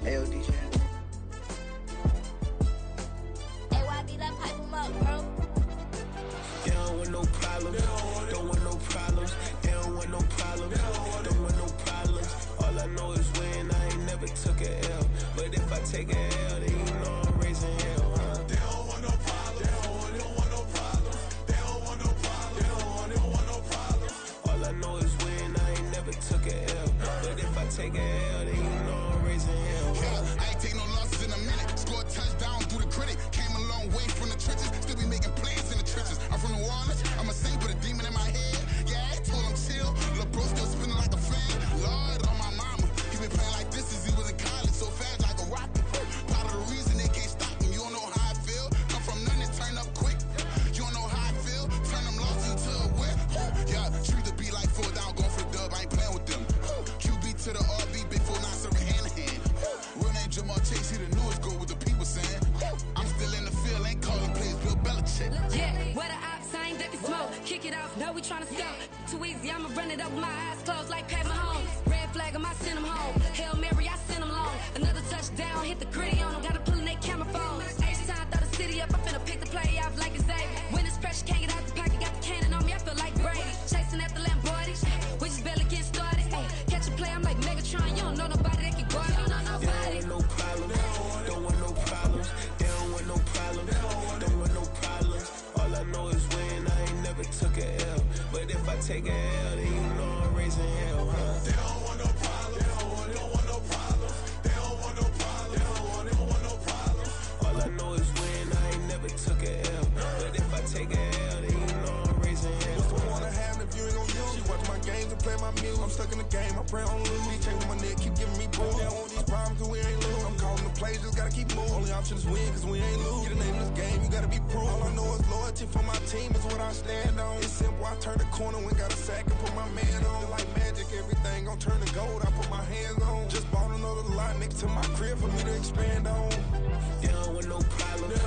AOD channel. AYB, let pipe him up, bro. They don't want no problems. Don't want no problems. They don't want no problems. Don't want no problems. All I know is win. I ain't never took a L. But if I take a L, then you know I'm raising hell, huh? They don't want no problems. They don't want no problems. They don't want no problems. They don't want no problems. All I know is win. I ain't never took a L. But if I take a L, then you know I'm raising hell, huh? Yeah, I ain't take no losses in a minute. Scored touchdown through the critic. Came a long way from the trenches. Still be making plays in the trenches. I'm from New Orleans. I'm a saint with a demon in my head. Yeah, I told him chill. Lil' bro still spinning like a fan. Lord on my mama. He been playing like this since he was in college. So fast like a rocket. Part of the reason they can't stop him. You don't know how I feel. Come from nothing, turn up quick. You don't know how I feel. Turn them losses into a whip. Yeah, treat the beat like 4 down. Going for the dub. I ain't playing with them. QB to the RB. Big 4 not serving hand to hand. Real name Jamal Chase. He the newest goal with the people saying. I'm still in the field. Ain't calling plays. Bill Belichick. Yeah, what a ops, I ain't ducking smoke. Kick it off, know we tryna scout. Too easy, I'ma run it up with my eyes closed like Pat Mahomes. Red flag, I send him home. Hail Mary, I send him long. Another touchdown, hit the gritty on him. Gotta pull in they camera phones. H-time, throw the city up. I finna pick the play off like it's Xavier. When it's pressure, can't get out the pocket. Got the cannon on me, I feel like Brady. Chasing after Lamborghini, we just barely getting started. Ay, catch a play, I'm like Megatron. You don't know nobody that can guard me. You don't know nobody. They don't want no problems. Don't want no problems. They don't want no problems. Don't want no problems. All I know is win. I ain't never took a L. But if I take a L, then you know I'm raising hell, huh? They don't want no problems. They don't want no problems. They don't want no problems. They don't want no problems. All I know is win. I ain't never took a L. But if I take a L, then you know I'm raising hell. What's the point of having if you ain't gon' use? She watch my games and play my music. I'm stuck in the game. I pray on lose. These chains on my neck keep giving me bruise. They don't want these problems 'cause we ain't lose. I'm calling the plays, just gotta keep moving. Only option is win 'cause we ain't lose. Get a name in this game, you gotta be proof. All I know is loyalty for my team is what I stand on. It's simple, I turn the corner when got a sack and put my man on. Like magic, everything gon' turn to gold. I put my hands on. Just bought another lot next to my crib for me to expand on. They don't want no problems.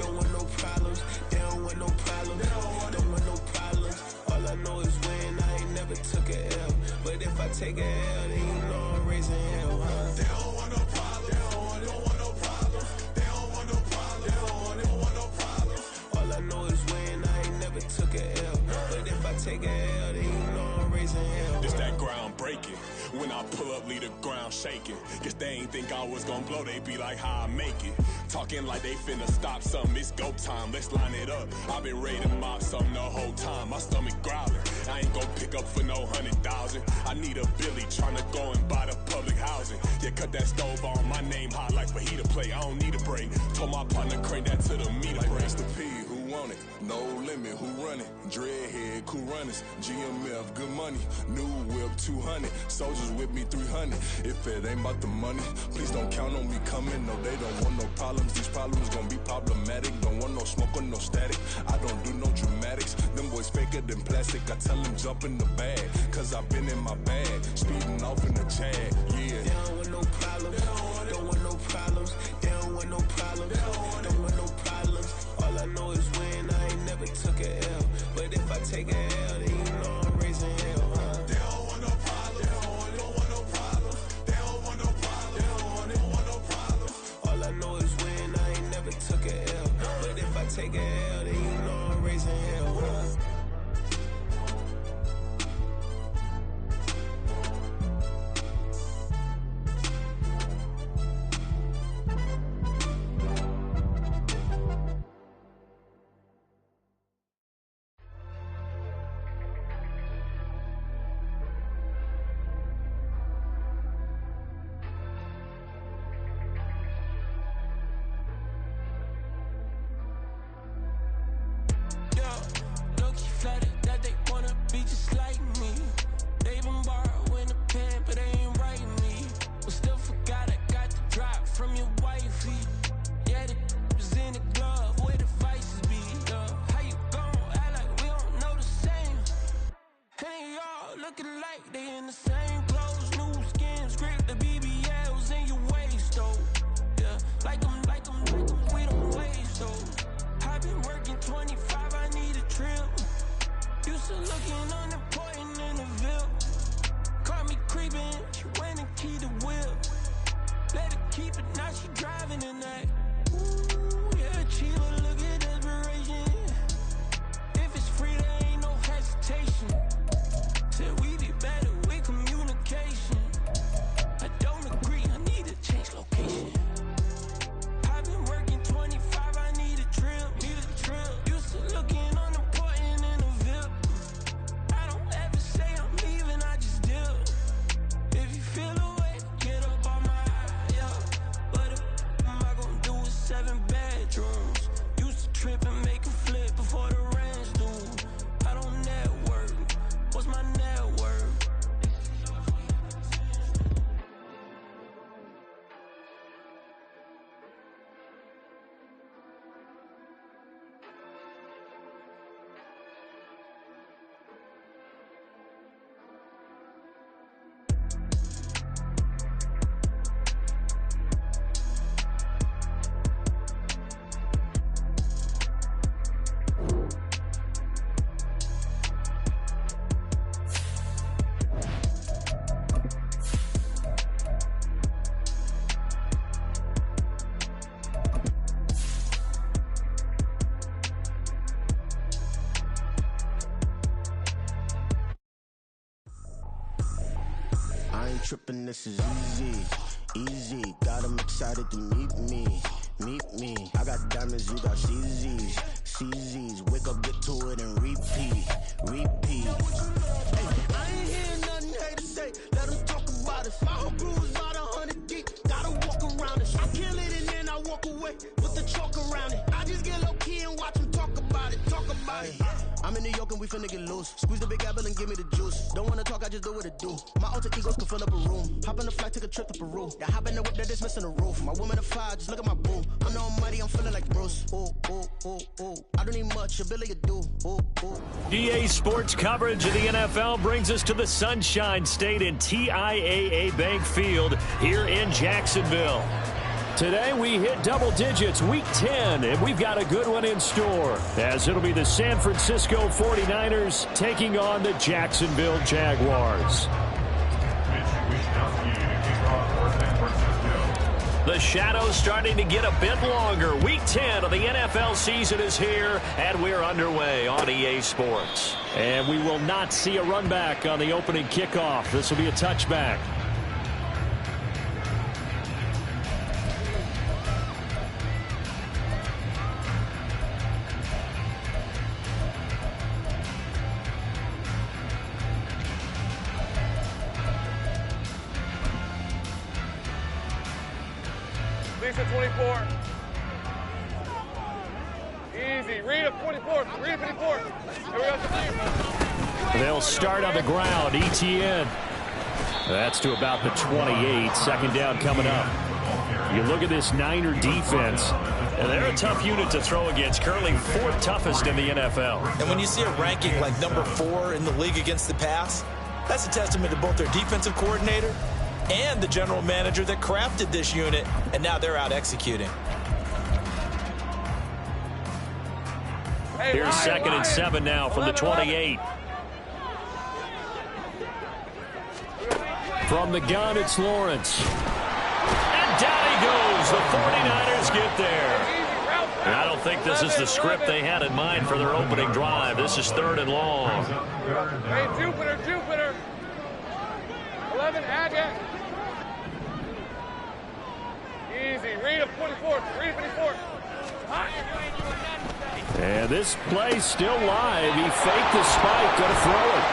Don't want no problems. They don't want no problems. Don't want no problems. All I know is win. I ain't never took a L. But if I take a L, then you know I'm raising hell, huh? They don't want no problems. They don't want no problems. They don't want no problems. They don't want no problems. All I know is win. I ain't never took a L. But if I take a L, then you know I'm raising hell. It's that ground breaking. When I pull up, leave the ground shaking. Guess they ain't think I was gonna blow, they be like, how I make it. Talking like they finna stop something, it's go time, let's line it up. I've been ready to mop something the whole time, my stomach growling. I ain't gon' pick up for no 100,000. I need a Billy tryna go and buy the public housing. Yeah, cut that stove on, my name hot like fajita play. I don't need a break. Told my partner crank that to the meter Like break. Mr. P, who want it? No limit, who run it? Dreadhead, cool runners. GMF, good money. New whip, 200. Soldiers with me, 300. If it ain't about the money, please don't count on me coming. No, they don't want no problems. These problems gon' be problematic. Don't want no smoke or no static. I don't do no dramatics. Them boys faker than plastic. I tell them jump in the bag, 'cause I've been in my bag. Speeding off in the Jag, yeah. They don't want no problems. Don't want no problems. They don't want no problems. Don't want no problems. All I know is win. I ain't never took a L. But if I take a L, then you know I'm raising hell, huh? They don't want no problems. They don't want no problems. They don't want no problems. They don't want no problems. All I know is win. I ain't never took a L. But if I take a L, then you know I'm raising hell, huh? Looking like they in the same clothes, new skin, script, the BBLs in your waist, though. Yeah, like them, we don't waste, though. I've been working 25, I need a trip. Used to looking unimportant in the Ville. Caught me creeping, she went and keyed the wheel. Let it keep she driving in that. Ooh, yeah, Chiva, look at desperation. If it's free, there ain't no hesitation. Said we be better with communication. I don't agree, I need to change location. I've been working 25, I need a trip, Used to looking unimportant in a VIP. I don't ever say I'm leaving, I just dip. If you feel away, get up on my yeah. What am I gonna do with 7 bedrooms? Used to trip and make a flip before the rent's due. I don't network, what's my net worth? I ain't tripping, this is easy. Got them excited to meet me. I got diamonds, you got CZs. Wake up, get to it, and repeat. Hey, I ain't hearing nothing hate to say. Let them talk about us. My whole crew is about 100 deep. Gotta walk around it. I kill it and then I walk away with the chalk around it. I just get low key and watch them talk about it. I'm in New York and we finna get loose. Squeeze the big apple and give me the juice. Don't wanna talk, I just do what it do. My alter egos can fill up a room. Hop on the flight, take a trip to Peru. Yeah, hop in the whip that is missing the roof. My woman a fire, just look at my boo. I'm the almighty, I'm feeling like Bruce. Ooh. I don't need much, ability to do. Ooh. EA Sports coverage of the NFL brings us to the Sunshine State in TIAA Bank Field here in Jacksonville. Today we hit double digits, week 10, and we've got a good one in store, as it'll be the San Francisco 49ers taking on the Jacksonville Jaguars. The shadows starting to get a bit longer. Week 10 of the NFL season is here, and we're underway on EA Sports. And we will not see a run back on the opening kickoff. This will be a touchback. Lisa 24. Easy. Read up 24. Read 54. Here we go. They'll start on the ground. ETN. That's to about the 28. Second down coming up. You look at this Niner defense, and they're a tough unit to throw against. Currently 4th toughest in the NFL. And when you see a ranking like number 4 in the league against the pass, that's a testament to both their defensive coordinator and the general manager that crafted this unit, and now they're out executing. Here's 2nd and 7 now from the 28. From the gun, it's Lawrence. And down he goes. The 49ers get there. And I don't think this is the script they had in mind for their opening drive. This is 3rd and long. Hey, Jupiter. 11, Agate. Easy. Read up 24. Read 54. And this play's still live. He faked the spike. Going to throw it.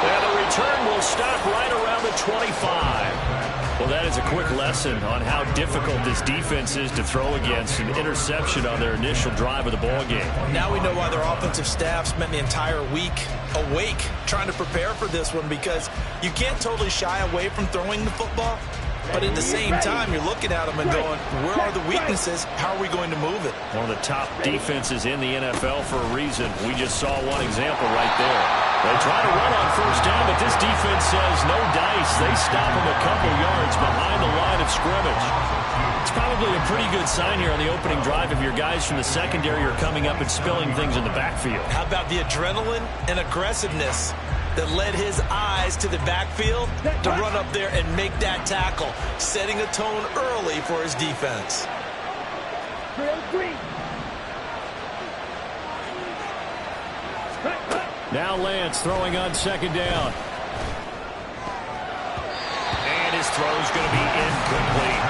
And the return will stop right around the 25. Well, that is a quick lesson on how difficult this defense is to throw against. An interception on their initial drive of the ballgame. Now we know why their offensive staff spent the entire week awake trying to prepare for this one, because you can't totally shy away from throwing the football. But at the same time, you're looking at them and going, where are the weaknesses? How are we going to move it? One of the top defenses in the NFL for a reason. We just saw one example right there. They try to run on 1st down, but this defense says no dice. They stop them a couple yards behind the line of scrimmage. It's probably a pretty good sign here on the opening drive if your guys from the secondary are coming up and spilling things in the backfield. How about the adrenaline and aggressiveness that led his eyes to the backfield to run up there and make that tackle, setting a tone early for his defense. Now Lance throwing on second down. And his throw is going to be incomplete.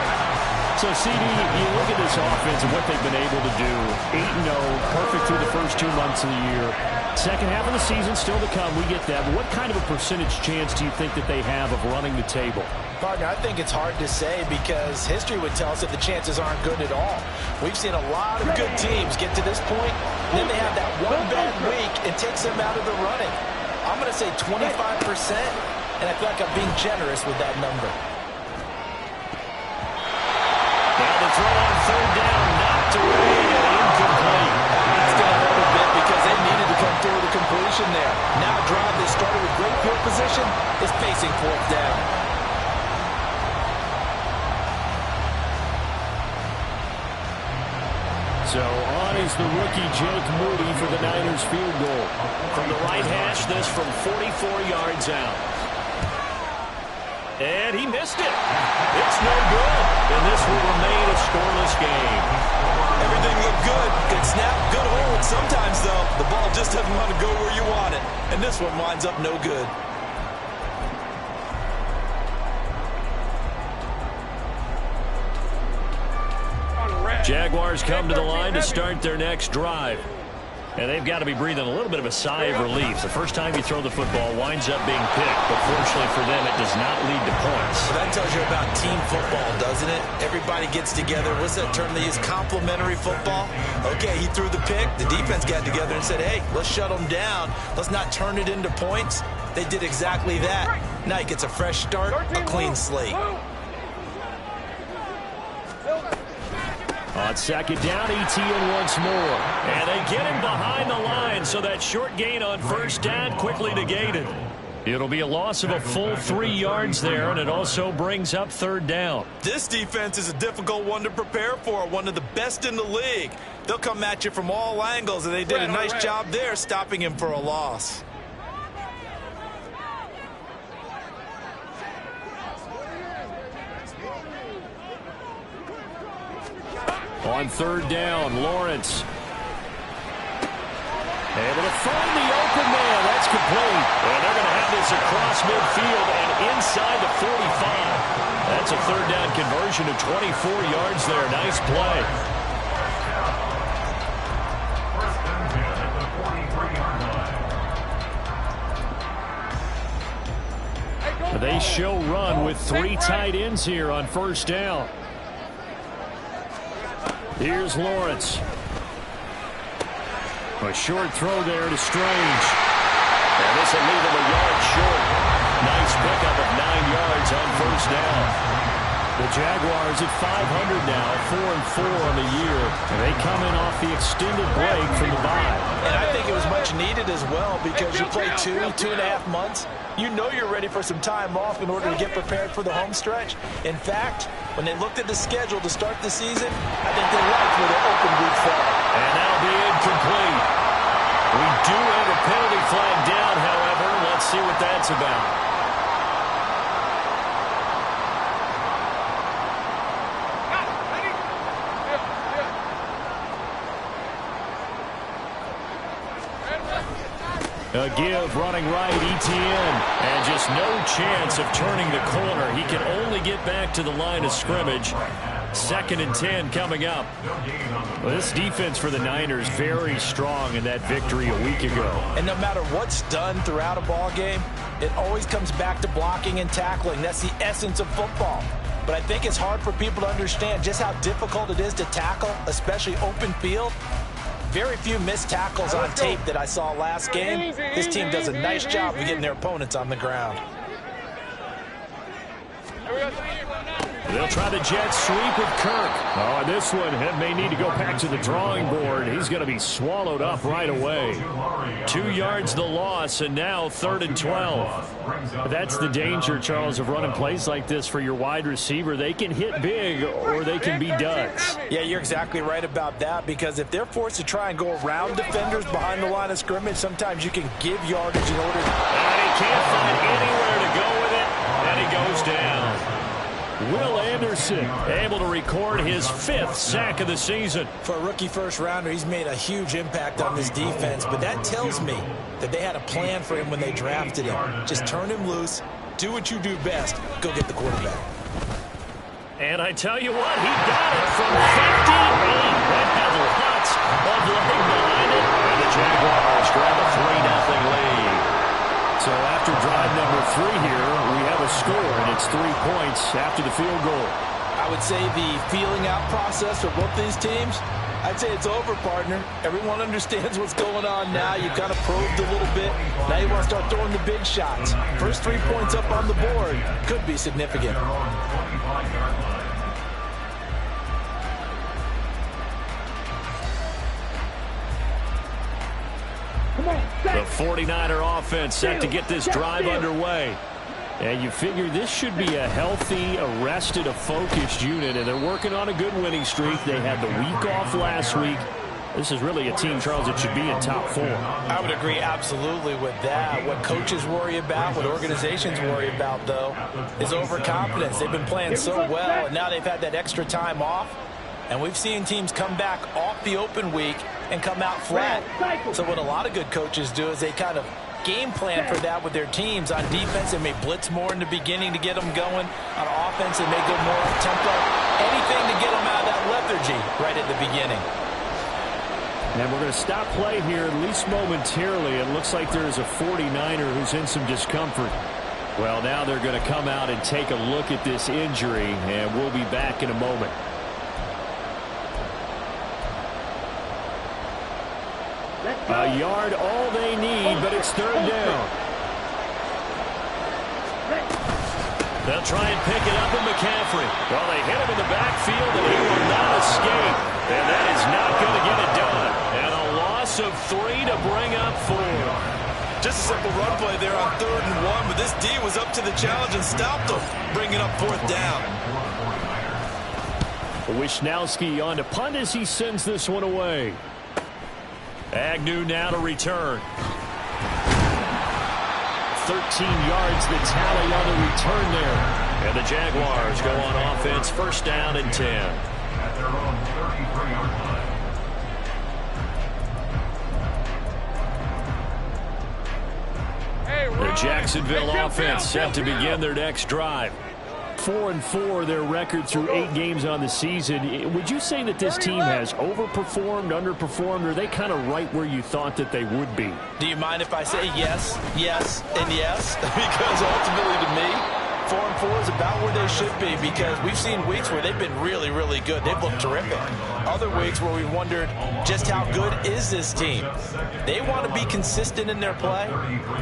So, CD, you look at this offense and what they've been able to do. 8-0, perfect through the first 2 months of the year. Second half of the season still to come. We get that. But what kind of a percentage chance do you think that they have of running the table? Partner, I think it's hard to say because history would tell us that the chances aren't good at all. We've seen a lot of good teams get to this point, and then they have that one bad week and takes them out of the running. I'm going to say 25%, and I feel like I'm being generous with that number. Now the throw on third down, knocked away and incomplete. That's going to hurt a bit because they needed to come through the completion there. Now a drive that started with great field position is facing fourth down. So on is the rookie Jake Moody for the Niners field goal. From the right hash, this from 44 yards out. And he missed it. It's no good. And this will remain a scoreless game. Everything looked good. Good snap, good hold. Sometimes, though, the ball just doesn't want to go where you want it. And this one winds up no good. Jaguars come to the line to start their next drive. And they've got to be breathing a little bit of a sigh of relief. The first time you throw the football winds up being picked, but fortunately for them, it does not lead to points. So that tells you about team football, doesn't it? Everybody gets together. What's that term they use? Complementary football? Okay, he threw the pick. The defense got together and said, hey, let's shut them down. Let's not turn it into points. They did exactly that. Now he gets a fresh start, a clean slate. On second down, Etienne once more. And they get him behind the line, so that short gain on first down quickly negated. It'll be a loss of a full 3 yards there, and it also brings up third down. This defense is a difficult one to prepare for, one of the best in the league. They'll come at you from all angles, and they did a nice job there stopping him for a loss. On third down, Lawrence. Able to find the open man. That's complete. And they're going to have this across midfield and inside the 45. That's a third down conversion of 24 yards there. Nice play. They show run with 3 tight ends here on first down. Here's Lawrence. A short throw there to Strange. And this will leave him a yard short. Nice pickup of 9 yards on first down. The Jaguars at 500 now, 4-4 on the year. And they come in off the extended break from the bye. And I think it was much needed as well because you play 2.5 months. You know you're ready for some time off in order to get prepared for the home stretch. In fact, when they looked at the schedule to start the season, I think they liked where the open week fell. And that'll be incomplete. We do have a penalty flag down, however. Let's see what that's about. A give running right, Etienne. And just no chance of turning the corner. He can only get back to the line of scrimmage. 2nd and 10 coming up. Well, this defense for the Niners very strong in that victory a week ago. And no matter what's done throughout a ball game, it always comes back to blocking and tackling. That's the essence of football. But I think it's hard for people to understand just how difficult it is to tackle, especially open field. Very few missed tackles on tape that I saw last game. This team does a nice job of getting their opponents on the ground. They'll try the jet sweep with Kirk. Oh, and this one may need to go back to the drawing board. He's going to be swallowed up right away. 2 yards the loss, and now 3rd and 12. That's the danger, Charles, of running plays like this for your wide receiver. They can hit big or they can be duds. Yeah, you're exactly right about that, because if they're forced to try and go around defenders behind the line of scrimmage, sometimes you can give yardage in order to... And he can't find anywhere to go with it, and he goes down. Will Anderson able to record his 5th sack of the season. For a rookie first-rounder, he's made a huge impact on this defense, but that tells me that they had a plan for him when they drafted him. Just turn him loose, do what you do best, go get the quarterback. And I tell you what, he got it from 58. That had lots of leg behind it, and the Jaguars grab a 3-0 lead. So after drive number 3 here, we have a score, and it's 3 points after the field goal. I would say the feeling out process for both these teams, I'd say it's over, partner. Everyone understands what's going on now. You kind of probed a little bit. Now you want to start throwing the big shots. First 3 points up on the board could be significant. The 49er offense set to get this drive underway. And you figure this should be a healthy, arrested, a focused unit, and they're working on a good winning streak. They had the week off last week. This is really a team, Charles, that should be in top 4. I would agree absolutely with that. What coaches worry about, what organizations worry about, though, is overconfidence. They've been playing so well, and now they've had that extra time off. And we've seen teams come back off the open week and come out flat. So what a lot of good coaches do is they kind of game plan for that with their teams. On defense, they may blitz more in the beginning to get them going. On offense, they may go more up-tempo. Anything to get them out of that lethargy right at the beginning. And we're going to stop play here, at least momentarily. It looks like there's a 49er who's in some discomfort. Well, now they're going to come out and take a look at this injury, and we'll be back in a moment. A yard, all they need, but it's 3rd down. They'll try and pick it up with McCaffrey. Well, they hit him in the backfield, and he will not escape. And that is not going to get it done. And a loss of 3 to bring up 4. Just a simple run play there on 3rd and 1, but this D was up to the challenge and stopped them, bringing up 4th down. Wisnowski on to punt as he sends this one away. Agnew now to return. 13 yards the tally on the return there. And the Jaguars go on offense, 1st down and 10. At their own 33-yard line. The Jacksonville offense set to begin their next drive. 4-4 their record through 8 games on the season. Would you say that this team has overperformed, underperformed, or are they kind of right where you thought that they would be? Do you mind if I say yes, yes, and yes? Because ultimately to me, 4-4 is about where they should be, because we've seen weeks where they've been really, really good. They've looked terrific. Other weeks where we wondered just how good is this team. They want to be consistent in their play,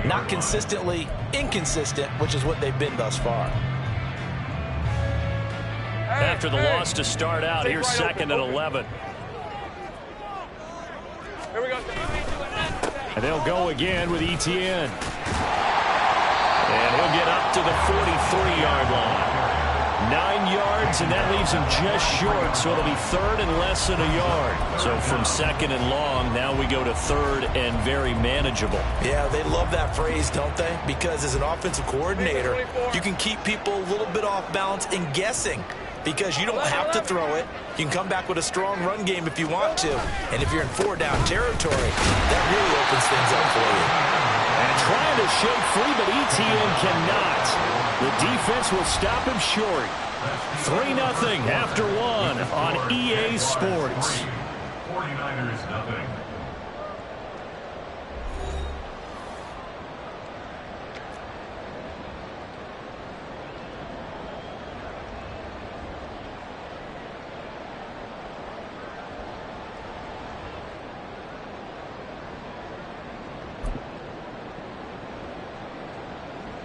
not consistently inconsistent, which is what they've been thus far. After the loss to start out, here's 2nd and 11. Here we go. And they'll go again with Etienne. And he'll get up to the 43-yard line. 9 yards, and that leaves him just short, so it'll be 3rd and less than a yard. So from 2nd and long, now we go to 3rd and very manageable. Yeah, they love that phrase, don't they? Because as an offensive coordinator, you can keep people a little bit off balance and guessing, because you don't have to throw it. You can come back with a strong run game if you want to. And if you're in 4-down territory, that really opens things up for you. And trying to shake free, but Etienne cannot. The defense will stop him short. 3-0 after 1 on EA Sports. 49ers nothing.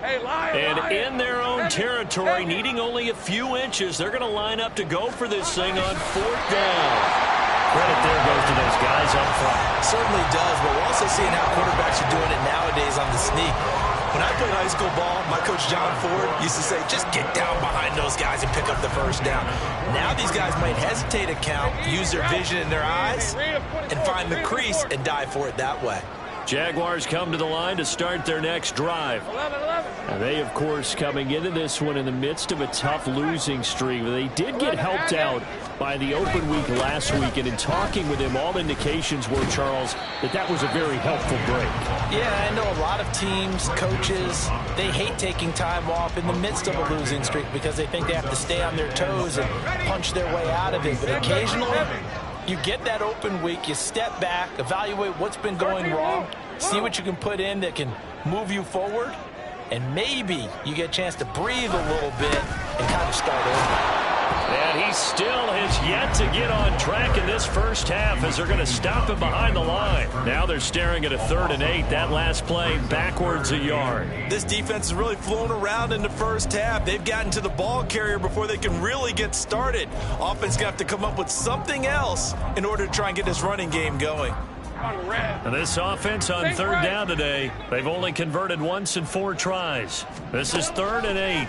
And in their own territory, needing only a few inches, they're going to line up to go for this thing on 4th down. Credit there goes to those guys up front. Certainly does, but we're also seeing how quarterbacks are doing it nowadays on the sneak. When I played high school ball, my coach John Ford used to say, just get down behind those guys and pick up the first down. Now these guys might hesitate to count, use their vision in their eyes, and find the crease and dive for it that way. Jaguars come to the line to start their next drive. And they, of course, coming into this one in the midst of a tough losing streak. They did get helped out by the open week last week, and in talking with him, all indications were, Charles, that was a very helpful break. Yeah, I know a lot of teams, coaches, they hate taking time off in the midst of a losing streak because they think they have to stay on their toes and punch their way out of it. But occasionally, you get that open week, you step back, evaluate what's been going wrong, see what you can put in that can move you forward, and maybe you get a chance to breathe a little bit and kind of start over. And he still has yet to get on track in this first half as they're going to stop him behind the line. Now they're staring at a 3rd and 8. That last play backwards a yard. This defense is really flown around in the first half. They've gotten to the ball carrier before they can really get started. Offense got to come up with something else in order to try and get this running game going. And this offense on 3rd down today, they've only converted once in 4 tries. This is 3rd and 8.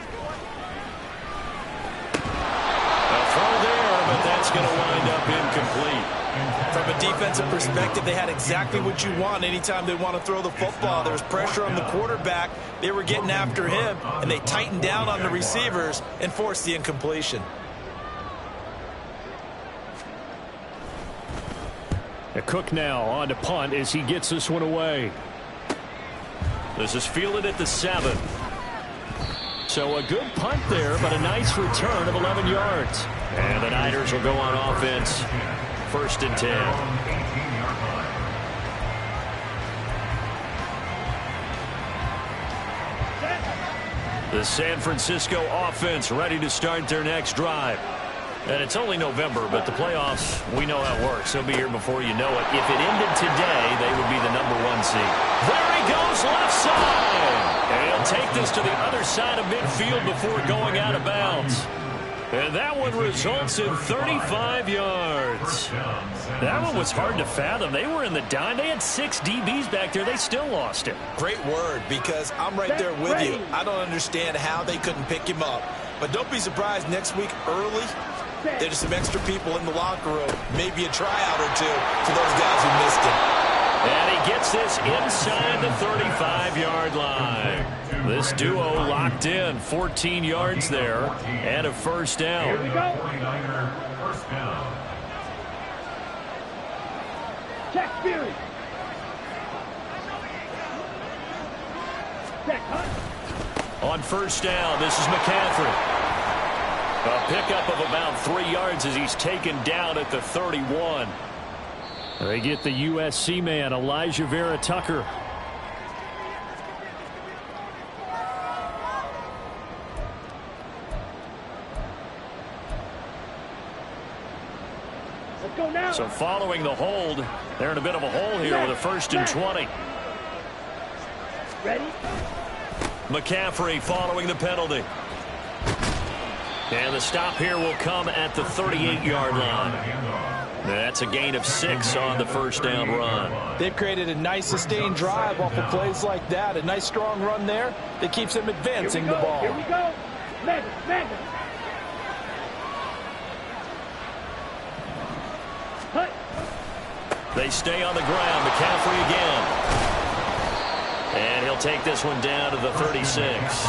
Throw there, but that's going to wind up incomplete. From a defensive perspective, they had exactly what you want anytime they want to throw the football. There was pressure on the quarterback. They were getting after him, and they tightened down on the receivers and forced the incompletion. Cook now on to punt as he gets this one away. This is fielded at the 7. So a good punt there, but a nice return of 11 yards. And the Niners will go on offense. 1st and 10. The San Francisco offense ready to start their next drive. And it's only November, but the playoffs, we know how it works. They'll be here before you know it. If it ended today, they would be the #1 seed. There he goes, left side. And he'll take this to the other side of midfield before going out of bounds. And that one results in 35 yards. That one was hard to fathom. They were in the dime. They had 6 DBs back there. They still lost it. Great word, because I'm right there with you. I don't understand how they couldn't pick him up. But don't be surprised next week early, there's some extra people in the locker room, maybe a tryout or two for those guys who missed it. And he gets this inside the 35-yard line. This duo locked in, 14 yards there, and a 1st down. Here we go. Check Fury. Check Hunt. On 1st down, this is McCaffrey. A pickup of about 3 yards as he's taken down at the 31. They get the USC man, Elijah Vera Tucker. Let's go now. So following the hold, they're in a bit of a hole here with a 1st and 20. Ready? McCaffrey following the penalty. And the stop here will come at the 38-yard line. That's a gain of 6 on the 1st down run. They've created a nice sustained drive off of plays like that. A nice strong run there that keeps them advancing the ball. Here we go. Mega. Hut. They stay on the ground. McCaffrey again. And he'll take this one down to the 36.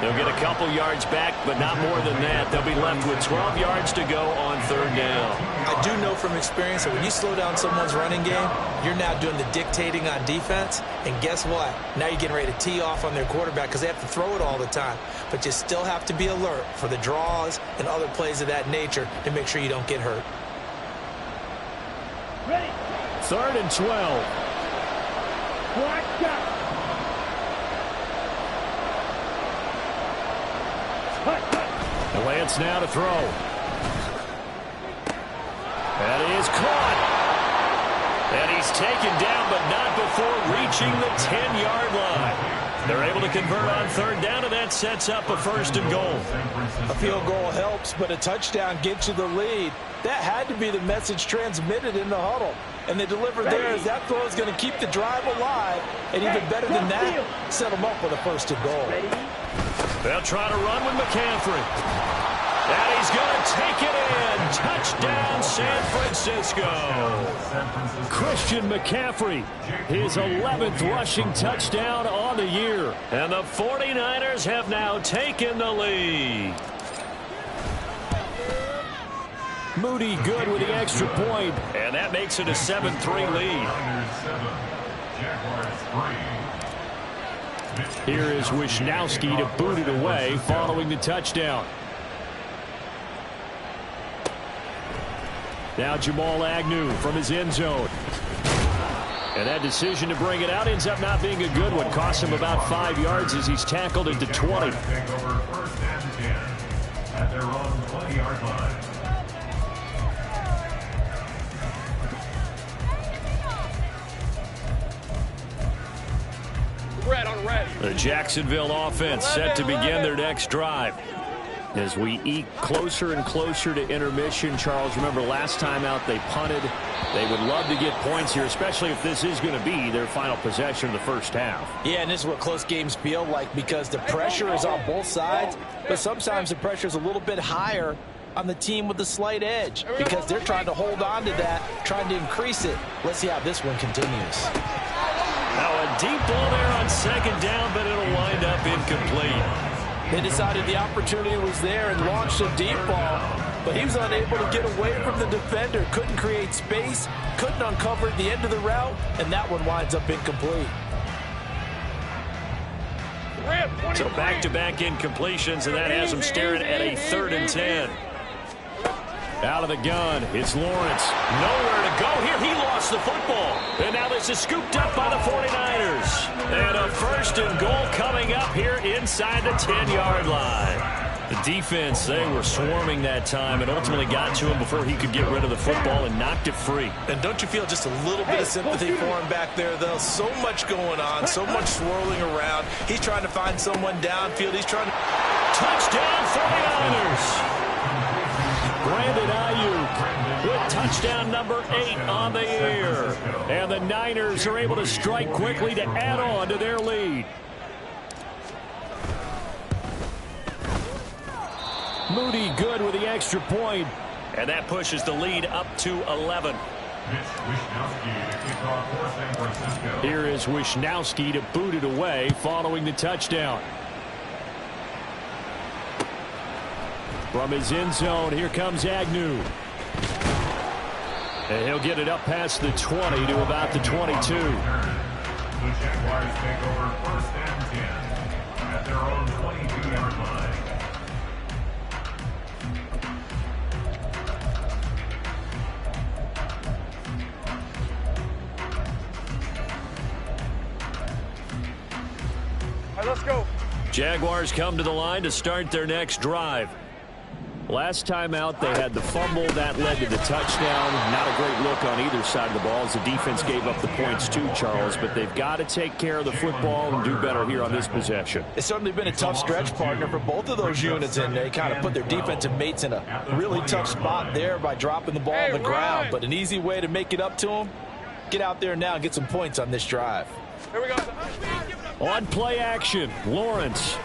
They'll get a couple yards back, but not more than that. They'll be left with 12 yards to go on 3rd down. I do know from experience that when you slow down someone's running game, you're now doing the dictating on defense. And guess what? Now you're getting ready to tee off on their quarterback because they have to throw it all the time. But you still have to be alert for the draws and other plays of that nature to make sure you don't get hurt. Ready. 3rd and 12. Watch out. The Lance now to throw. That is caught. And he's taken down, but not before reaching the 10-yard line. They're able to convert on third down, and that sets up a 1st and goal. A field goal helps, but a touchdown gets you the lead. That had to be the message transmitted in the huddle. And they delivered theirs. That throw is going to keep the drive alive. And even better than that, set them up with a 1st and goal. They'll try to run with McCaffrey. And he's going to take it in. Touchdown, San Francisco. Christian McCaffrey, his 11th rushing touchdown on the year. And the 49ers have now taken the lead. Moody good with the extra point, and that makes it a 7-3 lead. Here is Wisnowski to boot it away following the touchdown. Now Jamal Agnew from his end zone. And that decision to bring it out ends up not being a good one. Costs him about 5 yards as he's tackled into 20. At their own 20-yard line. The Jacksonville offense set to begin their next drive. As we eke closer and closer to intermission, Charles, remember last time out they punted. They would love to get points here, especially if this is going to be their final possession of the first half. Yeah, and this is what close games feel like because the pressure is on both sides, but sometimes the pressure is a little bit higher on the team with the slight edge because they're trying to hold on to that, trying to increase it. Let's see how this one continues. Now a deep ball there on 2nd down, but it'll wind up incomplete. They decided the opportunity was there and launched a deep ball, but he was unable to get away from the defender, couldn't create space, couldn't uncover the end of the route, and that one winds up incomplete. So back-to-back incompletions, and that has them staring at a 3rd and 10. Out of the gun, it's Lawrence. Nowhere to go here. He lost the football. And now this is scooped up by the 49ers. And a 1st and goal coming up here inside the 10-yard line. The defense, they were swarming that time and ultimately got to him before he could get rid of the football and knocked it free. And don't you feel just a little bit of sympathy for him back there, though? So much going on, so much swirling around. He's trying to find someone downfield. He's trying to... Touchdown, 49ers! Brandon Ayuk with touchdown number 8 on the year. And the Niners are able to strike quickly to add on to their lead. Moody good with the extra point. And that pushes the lead up to 11. Here is Wisnowski to boot it away following the touchdown. From his end zone, here comes Agnew. And he'll get it up past the 20 to about the 22. The Jaguars take over 1st and 10 at their own 22-yard line. All right, let's go. Jaguars come to the line to start their next drive. Last time out, they had the fumble. That led to the touchdown. Not a great look on either side of the ball as the defense gave up the points too, Charles. But they've got to take care of the football and do better here on this possession. It's certainly been a tough stretch, partner, for both of those units, and they kind of put their defensive mates in a really tough spot there by dropping the ball on the ground. But an easy way to make it up to them, get out there now and get some points on this drive. Here we go. On play action, Lawrence.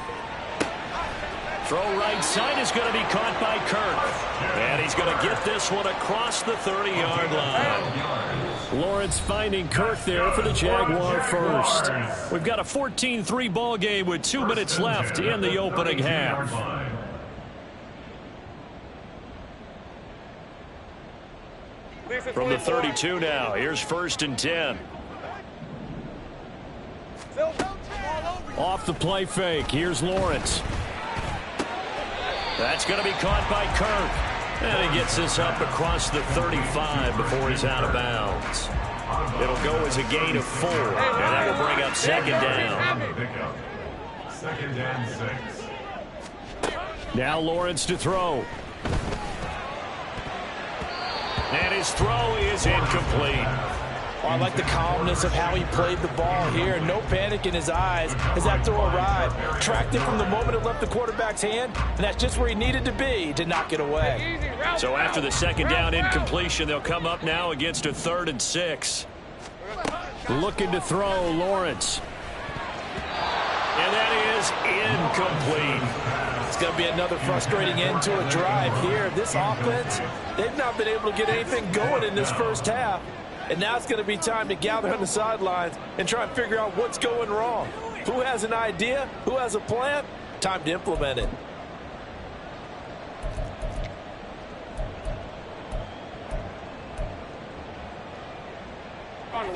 Throw right side is going to be caught by Kirk. And he's going to get this one across the 30-yard line. Lawrence finding Kirk there for the Jaguar first. We've got a 14-3 ball game with 2 minutes left in the opening half. From the 32 now, here's 1st and 10. Off the play fake, here's Lawrence. That's going to be caught by Kirk. And he gets this up across the 35 before he's out of bounds. It'll go as a gain of 4, and that will bring up 2nd down. 2nd and 6. Now Lawrence to throw. And his throw is incomplete. Oh, I like the calmness of how he played the ball here. No panic in his eyes as that throw arrived. Tracked it from the moment it left the quarterback's hand, and that's just where he needed to be to knock it away. So after the second down incompletion, they'll come up now against a 3rd and 6. Looking to throw, Lawrence. And that is incomplete. It's going to be another frustrating end to a drive here. This offense, they've not been able to get anything going in this first half. And now it's going to be time to gather on the sidelines and try and figure out what's going wrong. Who has an idea? Who has a plan? Time to implement it.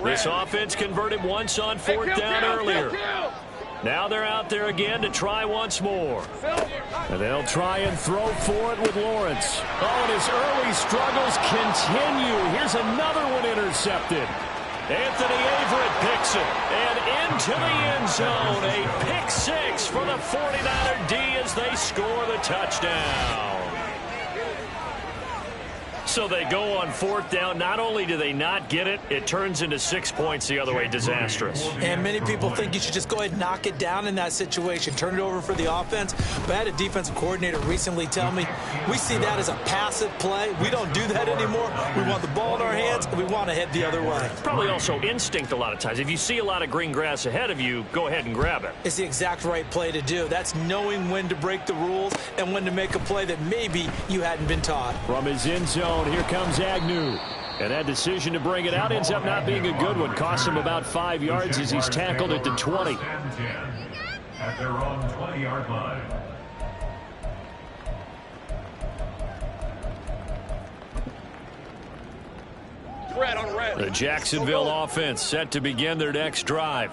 This offense converted once on 4th down earlier. Now they're out there again to try once more. And they'll try and throw for it with Lawrence. Oh, and his early struggles continue. Here's another one intercepted. Anthony Averett picks it. And into the end zone. A pick 6 for the 49er D as they score the touchdown. So they go on 4th down. Not only do they not get it, it turns into 6 points the other way. Disastrous. And many people think you should just go ahead and knock it down in that situation. Turn it over for the offense. But I had a defensive coordinator recently tell me, we see that as a passive play. We don't do that anymore. We want the ball in our hands, and we want to head the other way. Probably also instinct a lot of times. If you see a lot of green grass ahead of you, go ahead and grab it. It's the exact right play to do. That's knowing when to break the rules and when to make a play that maybe you hadn't been taught. From his end zone, here comes Agnew. And that decision to bring it out ends up not being a good one. Cost him about 5 yards as he's tackled at the 20. At their own 20-yard line. The Jacksonville offense set to begin their next drive.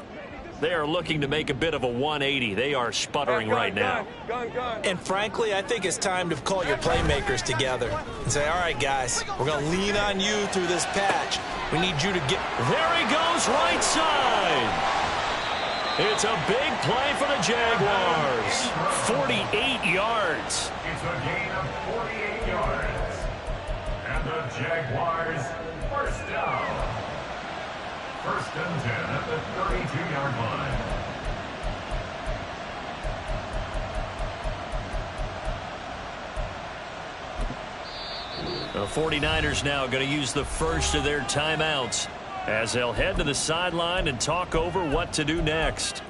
They are looking to make a bit of a 180. They are sputtering right now. And frankly, I think it's time to call your playmakers together and say, all right, guys, we're going to lean on you through this patch. We need you to get... There he goes, right side. It's a big play for the Jaguars. 48 yards. It's a gain of 48 yards. And the Jaguars first down. 1st and 10 at the 32-yard line. The 49ers now going to use the first of their timeouts as they'll head to the sideline and talk over what to do next.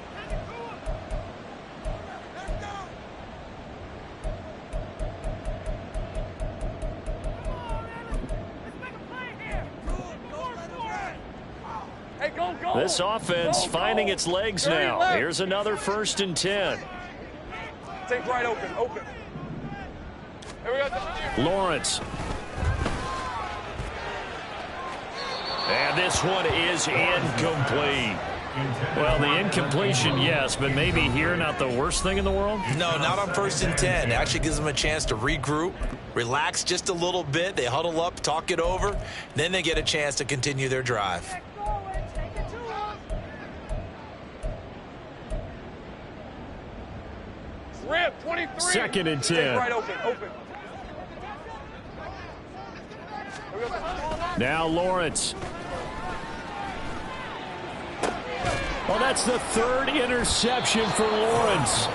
This offense finding its legs now. Here's another 1st and 10. Take right open. Here we go. Lawrence. And this one is incomplete. Well, the incompletion, yes, but maybe here not the worst thing in the world? No, not on 1st and 10. It actually gives them a chance to regroup, relax just a little bit. They huddle up, talk it over. Then they get a chance to continue their drive. Rip, 23. 2nd and 10. Take right open. Now Lawrence. Well, that's the 3rd interception for Lawrence.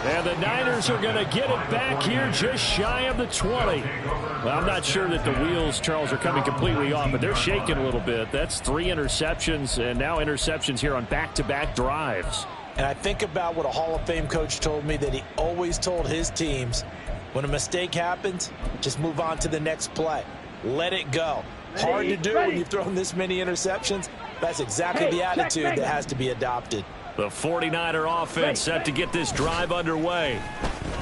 And the Niners are going to get it back here just shy of the 20. Well, I'm not sure that the wheels, Charles, are coming completely off, but they're shaking a little bit. That's 3 interceptions, and now interceptions here on back-to-back drives. And I think about what a Hall of Fame coach told me, that he always told his teams, when a mistake happens, just move on to the next play. Let it go. Hard to do when you've thrown this many interceptions. That's exactly the attitude that has to be adopted. The 49er offense set to get this drive underway.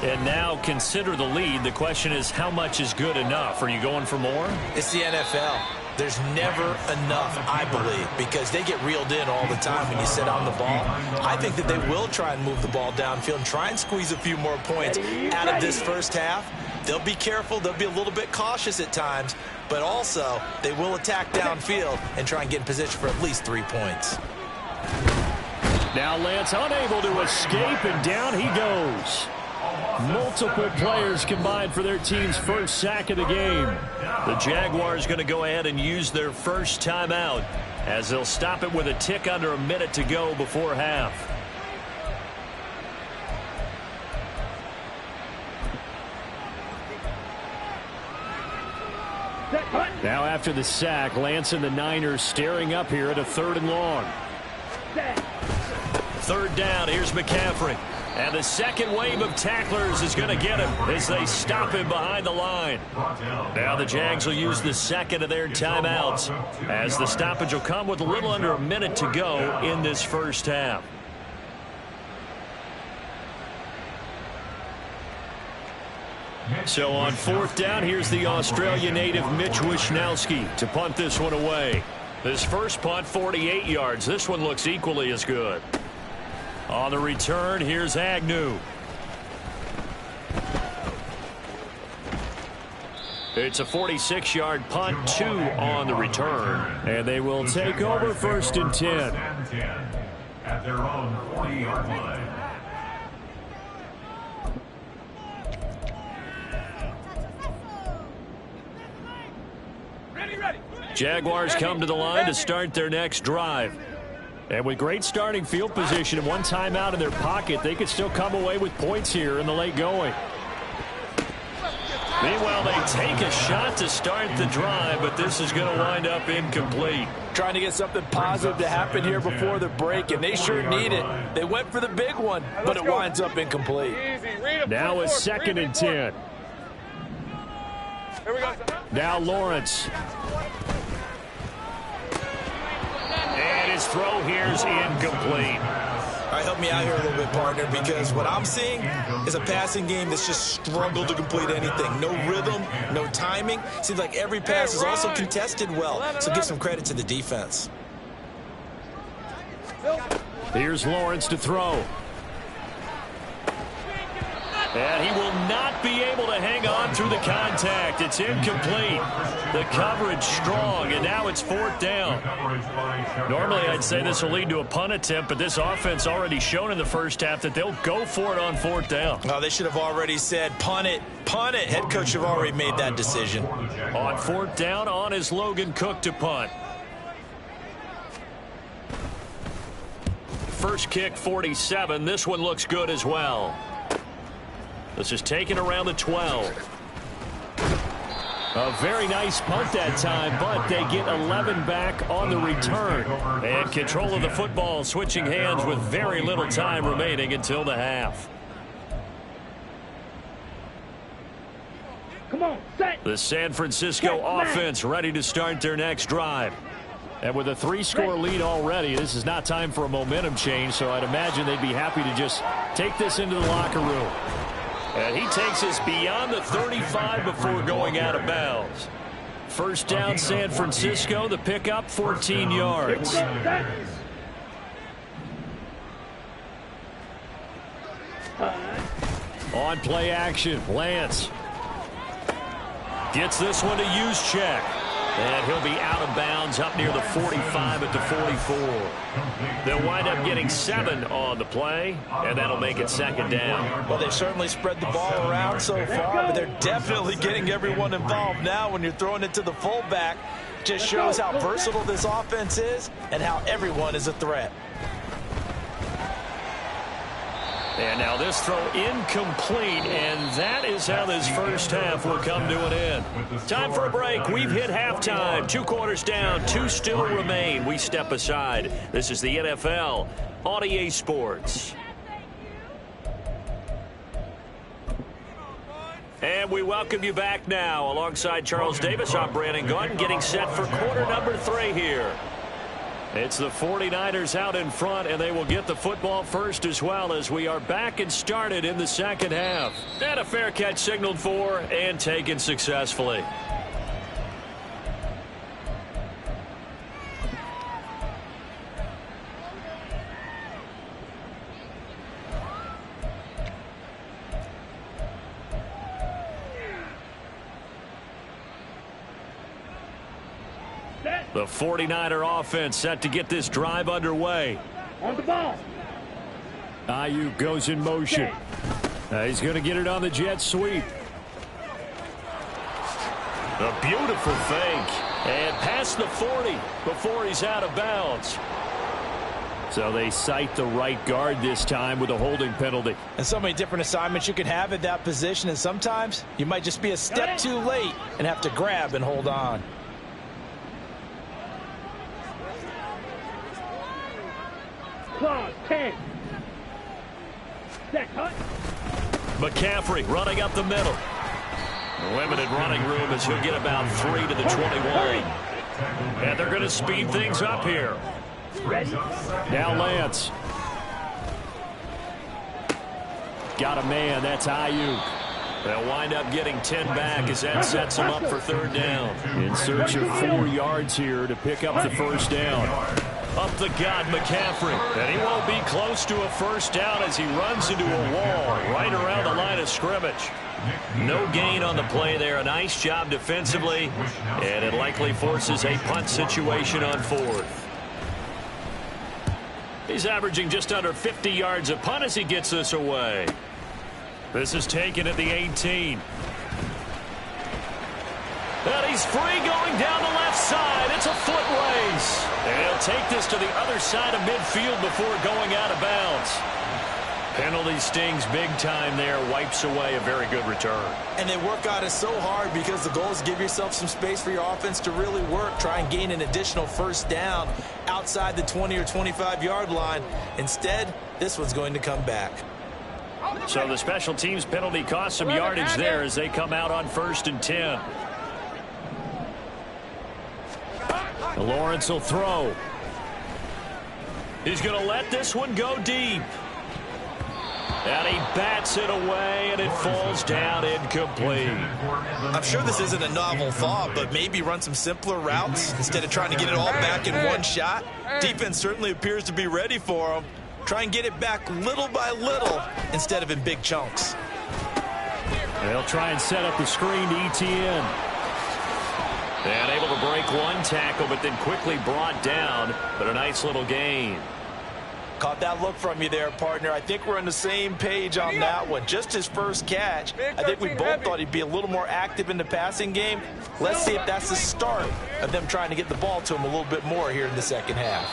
And now consider the lead. The question is, how much is good enough? Are you going for more? It's the NFL. There's never enough, I believe, because they get reeled in all the time when you sit on the ball. I think that they will try and move the ball downfield and try and squeeze a few more points out of this first half. They'll be careful. They'll be a little bit cautious at times, but also they will attack downfield and try and get in position for at least 3 points. Now Lance unable to escape, and down he goes. Multiple players combined for their team's first sack of the game. The Jaguars going to go ahead and use their first timeout as they'll stop it with a tick under a minute to go before half. Now after the sack, Lance and the Niners staring up here at a 3rd and long. 3rd down, here's McCaffrey. And the second wave of tacklers is going to get him as they stop him behind the line. Now the Jags will use the second of their timeouts as the stoppage will come with a little under a minute to go in this first half. So on 4th down, here's the Australia native Mitch Wishnowsky to punt this one away. This first punt, 48 yards. This one looks equally as good. On the return, here's Agnew. It's a 46-yard punt, 2 on the return. And they will take over 1st and 10. At their own 40-yard line. Jaguars come to the line to start their next drive. And with great starting field position and one timeout in their pocket, they could still come away with points here in the late going. Meanwhile, they take a shot to start the drive, but this is going to wind up incomplete. Trying to get something positive to happen here before the break, and they sure need it. They went for the big one, but it winds up incomplete. Now a 2nd and 10. Now Lawrence. And his throw here's incomplete. All right, help me out here a little bit, partner, because what I'm seeing is a passing game that's just struggled to complete anything. No rhythm, no timing. Seems like every pass is also contested well, so give some credit to the defense. Here's Lawrence to throw. And he will not be able to hang on through the contact. It's incomplete. The coverage strong, and now it's 4th down. Normally, I'd say this will lead to a punt attempt, but this offense already shown in the first half that they'll go for it on 4th down. Oh, they should have already said, punt it, punt it. Head coach have already made that decision. On 4th down, on is Logan Cook to punt. First kick, 47. This one looks good as well. This is taken around the 12. A very nice punt that time, but they get 11 back on the return. And control of the football switching hands with very little time remaining until the half. Come on, set. The San Francisco offense ready to start their next drive. And with a 3-score lead already, this is not time for a momentum change, so I'd imagine they'd be happy to just take this into the locker room. And he takes us beyond the 35 before going out of bounds. First down, San Francisco. The pickup, 14 yards. On play action, Lance gets this one to Juszczyk. And he'll be out of bounds up near the 45 at the 44. They'll wind up getting 7 on the play, and that'll make it 2nd down. Well, they've certainly spread the ball around so far, but they're definitely getting everyone involved now when you're throwing it to the fullback. Just shows how versatile this offense is and how everyone is a threat. And now this throw incomplete, and that is how this first half will come to an end. Time for a break. We've hit halftime. 2 quarters down, 2 still remain. We step aside. This is the NFL on EA Sports. And we welcome you back now. Alongside Charles Davis, I'm Brandon Gaudin, getting set for quarter number 3 here. It's the 49ers out in front, and they will get the football first as well as we are back and started in the second half. And a fair catch signaled for and taken successfully. The 49er offense set to get this drive underway. On the ball. Ayuk goes in motion. He's going to get it on the jet sweep. A beautiful fake. And past the 40 before he's out of bounds. So they cite the right guard this time with a holding penalty. And so many different assignments you can have at that position, and sometimes you might just be a step too late and have to grab and hold on. Clause 10. Set cut. McCaffrey running up the middle. Limited running room as he'll get about 3 to the 21. And they're going to speed things up here. Now Lance. Got a man. That's Ayuk. They'll wind up getting 10 back as that sets them up for third down. In search of 4 yards here to pick up the first down. Up the gut, McCaffrey. And he won't be close to a first down as he runs into a wall right around the line of scrimmage. No gain on the play there. A nice job defensively. And it likely forces a punt situation on fourth. He's averaging just under 50 yards a punt as he gets this away. This is taken at the 18. And he's free going down the left side. It's a foot race. And he'll take this to the other side of midfield before going out of bounds. Penalty stings big time there. Wipes away a very good return. And they work on it so hard because the goal is give yourself some space for your offense to really work. Try and gain an additional first down outside the 20 or 25-yard line. Instead, this one's going to come back. So the special teams penalty costs some yardage there as they come out on 1st and 10. Lawrence will throw. He's going to let this one go deep. And he bats it away, and it falls down incomplete. I'm sure this isn't a novel thought, but maybe run some simpler routes instead of trying to get it all back in one shot. Defense certainly appears to be ready for him. Try and get it back little by little instead of in big chunks. They'll try and set up the screen to ETN. And able to break one tackle, but then quickly brought down. But a nice little gain. Caught that look from you there, partner. I think we're on the same page on that one. Just his first catch. I think we both thought he'd be a little more active in the passing game. Let's see if that's the start of them trying to get the ball to him a little bit more here in the second half.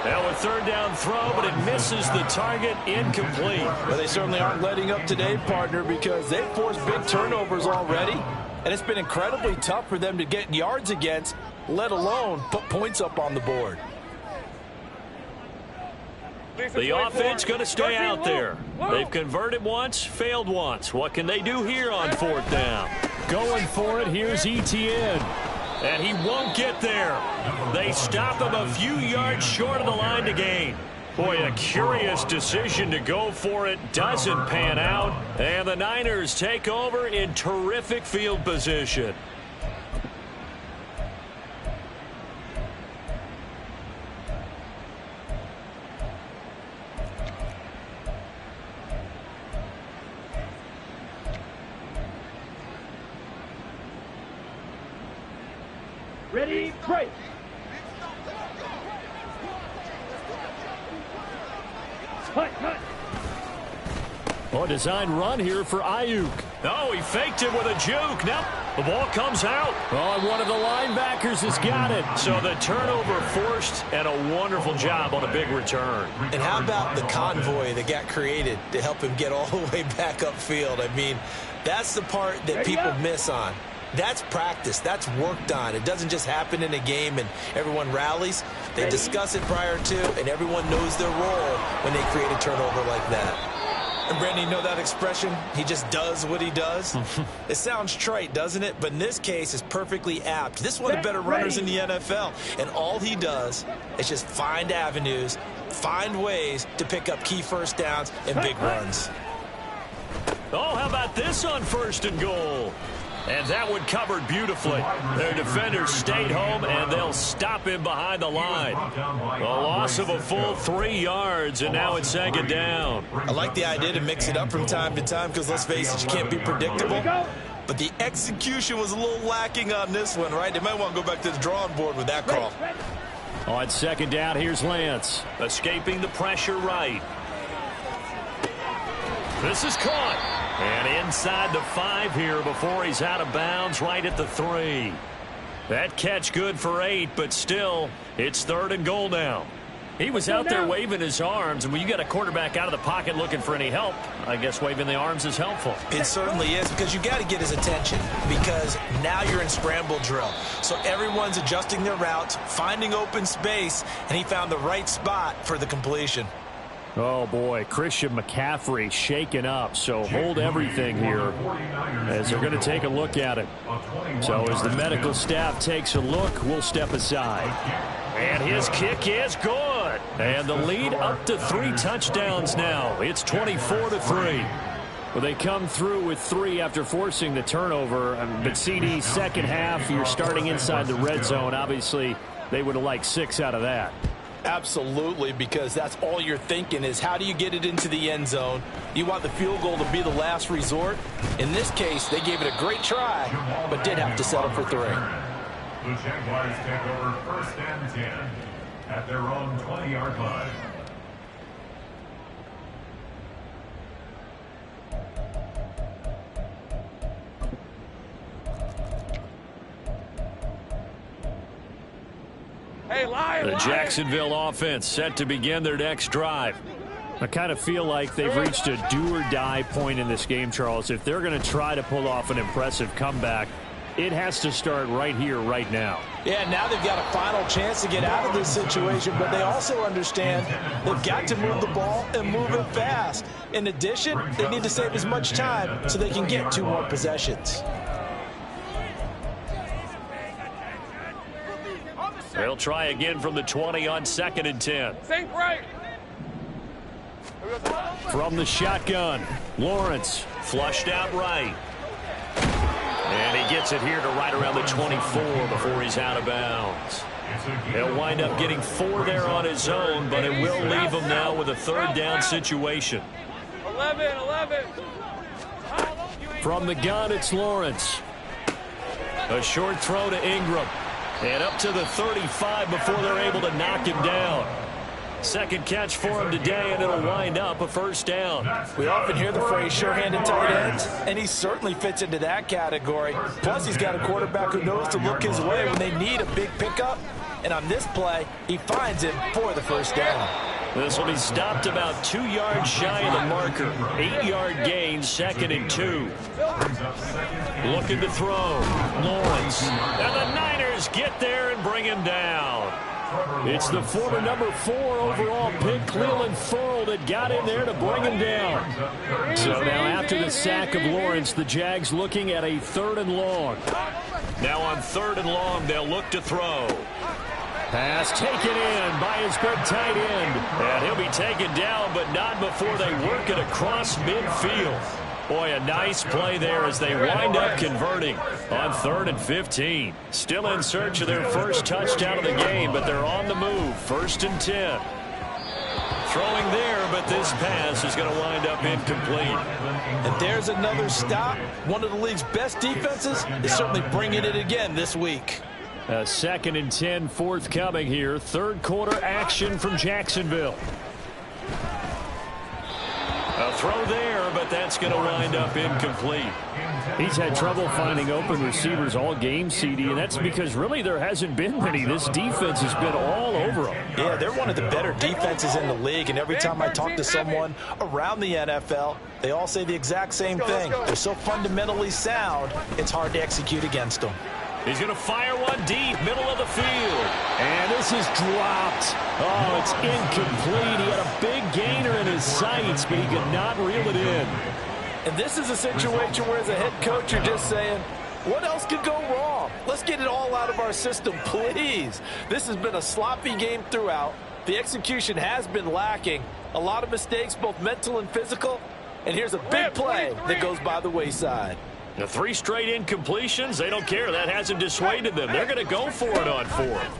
Now a third down throw, but it misses the target, incomplete. Well, they certainly aren't letting up today, partner, because they've forced big turnovers already. And it's been incredibly tough for them to get yards against, let alone put points up on the board. The offense going to stay out there. They've converted once, failed once. What can they do here on 4th down? Going for it, here's ETN. And he won't get there. They stop him a few yards short of the line to gain. Boy, a curious decision to go for it. Doesn't pan out. And the Niners take over in terrific field position. Ready, break. Cut, cut. Oh, design run here for Ayuk. Oh, he faked it with a juke. Now the ball comes out. Oh, and one of the linebackers has got it. So the turnover forced, and a wonderful job on a big return. And how about the convoy that got created to help him get all the way back upfield? I mean, that's the part that people miss on. That's practice. That's worked on. It doesn't just happen in a game and everyone rallies. They discuss it prior to, and everyone knows their role when they create a turnover like that. And, Brandon, you know that expression? He just does what he does? It sounds trite, doesn't it? But in this case, it's perfectly apt. This is one of the better runners in the NFL. And all he does is just find avenues, find ways to pick up key first downs and big runs. Oh, how about this on 1st and goal? And that one covered beautifully. Their defenders stayed home, and they'll stop him behind the line. A loss of a full 3 yards, and now it's 2nd down. I like the idea to mix it up from time to time because, let's face it, you can't be predictable. But the execution was a little lacking on this one, right? They might want to go back to the drawing board with that call. On 2nd down, here's Lance. Escaping the pressure right. This is caught. And inside the 5 here before he's out of bounds, right at the 3. That catch good for 8, but still, it's 3rd and goal now. He was out there waving his arms, and when you got a quarterback out of the pocket looking for any help, I guess waving the arms is helpful. It certainly is, because you got to get his attention, because now you're in scramble drill. So everyone's adjusting their routes, finding open space, and he found the right spot for the completion. Oh, boy, Christian McCaffrey shaken up, so hold everything here as they're going to take a look at it. So as the medical staff takes a look, we'll step aside. And his kick is good. And the lead up to 3 touchdowns now. It's 24-3. Well, they come through with 3 after forcing the turnover. But CD, second half, you're starting inside the red zone. Obviously, they would have liked 6 out of that. Absolutely, because that's all you're thinking is how do you get it into the end zone? You want the field goal to be the last resort. In this case, they gave it a great try, but did have to settle for 3. The Jaguars take over 1st and 10 at their own 20-yard line. The Jacksonville offense set to begin their next drive. I kind of feel like they've reached a do-or-die point in this game, Charles. If they're going to try to pull off an impressive comeback, it has to start right here, right now. Yeah, now they've got a final chance to get out of this situation, but they also understand they've got to move the ball and move it fast. In addition, they need to save as much time so they can get 2 more possessions. They'll try again from the 20 on 2nd and 10. Think right. From the shotgun, Lawrence flushed out right. And he gets it here to right around the 24 before he's out of bounds. He'll wind up getting 4 there on his own, but it will leave him now with a 3rd down situation. 11. From the gun, it's Lawrence. A short throw to Ingram. And up to the 35 before they're able to knock him down. Second catch for him today, and it'll wind up a 1st down. We often hear the phrase sure-handed tight ends, and he certainly fits into that category. Plus, he's got a quarterback who knows to look his way when they need a big pickup. And on this play, he finds him for the 1st down. This will be stopped about 2 yards shy of the marker. 8-yard gain, 2nd and 2. Looking to throw. Lawrence. And the Niners get there and bring him down. It's the former number 4 overall pick, Cleveland Ferrell, that got in there to bring him down. So now after the sack of Lawrence, the Jags looking at a 3rd and long. Now on 3rd and long, they'll look to throw. Pass taken in by his big tight end. And he'll be taken down, but not before they work it across midfield. Boy, a nice play there as they wind up converting on 3rd and 15. Still in search of their 1st touchdown of the game, but they're on the move. 1st and 10. Throwing there, but this pass is going to wind up incomplete. And there's another stop. One of the league's best defenses is certainly bringing it again this week. 2nd and 10 forthcoming here. 3rd quarter action from Jacksonville. A throw there, but that's going to wind up incomplete. He's had trouble finding open receivers all game, CD, and that's because really there hasn't been many. This defense has been all over them. Yeah, they're one of the better defenses in the league, and every time I talk to someone around the NFL, they all say the exact same thing. They're so fundamentally sound, it's hard to execute against them. He's going to fire one deep, middle of the field. And this is dropped. Oh, it's incomplete. He had a big gainer in his sights, but he could not reel it in. And this is a situation where as a head coach, you're just saying, what else could go wrong? Let's get it all out of our system, please. This has been a sloppy game throughout. The execution has been lacking. A lot of mistakes, both mental and physical. And here's a big play that goes by the wayside. The 3 straight incompletions, they don't care. That hasn't dissuaded them. They're going to go for it on 4th.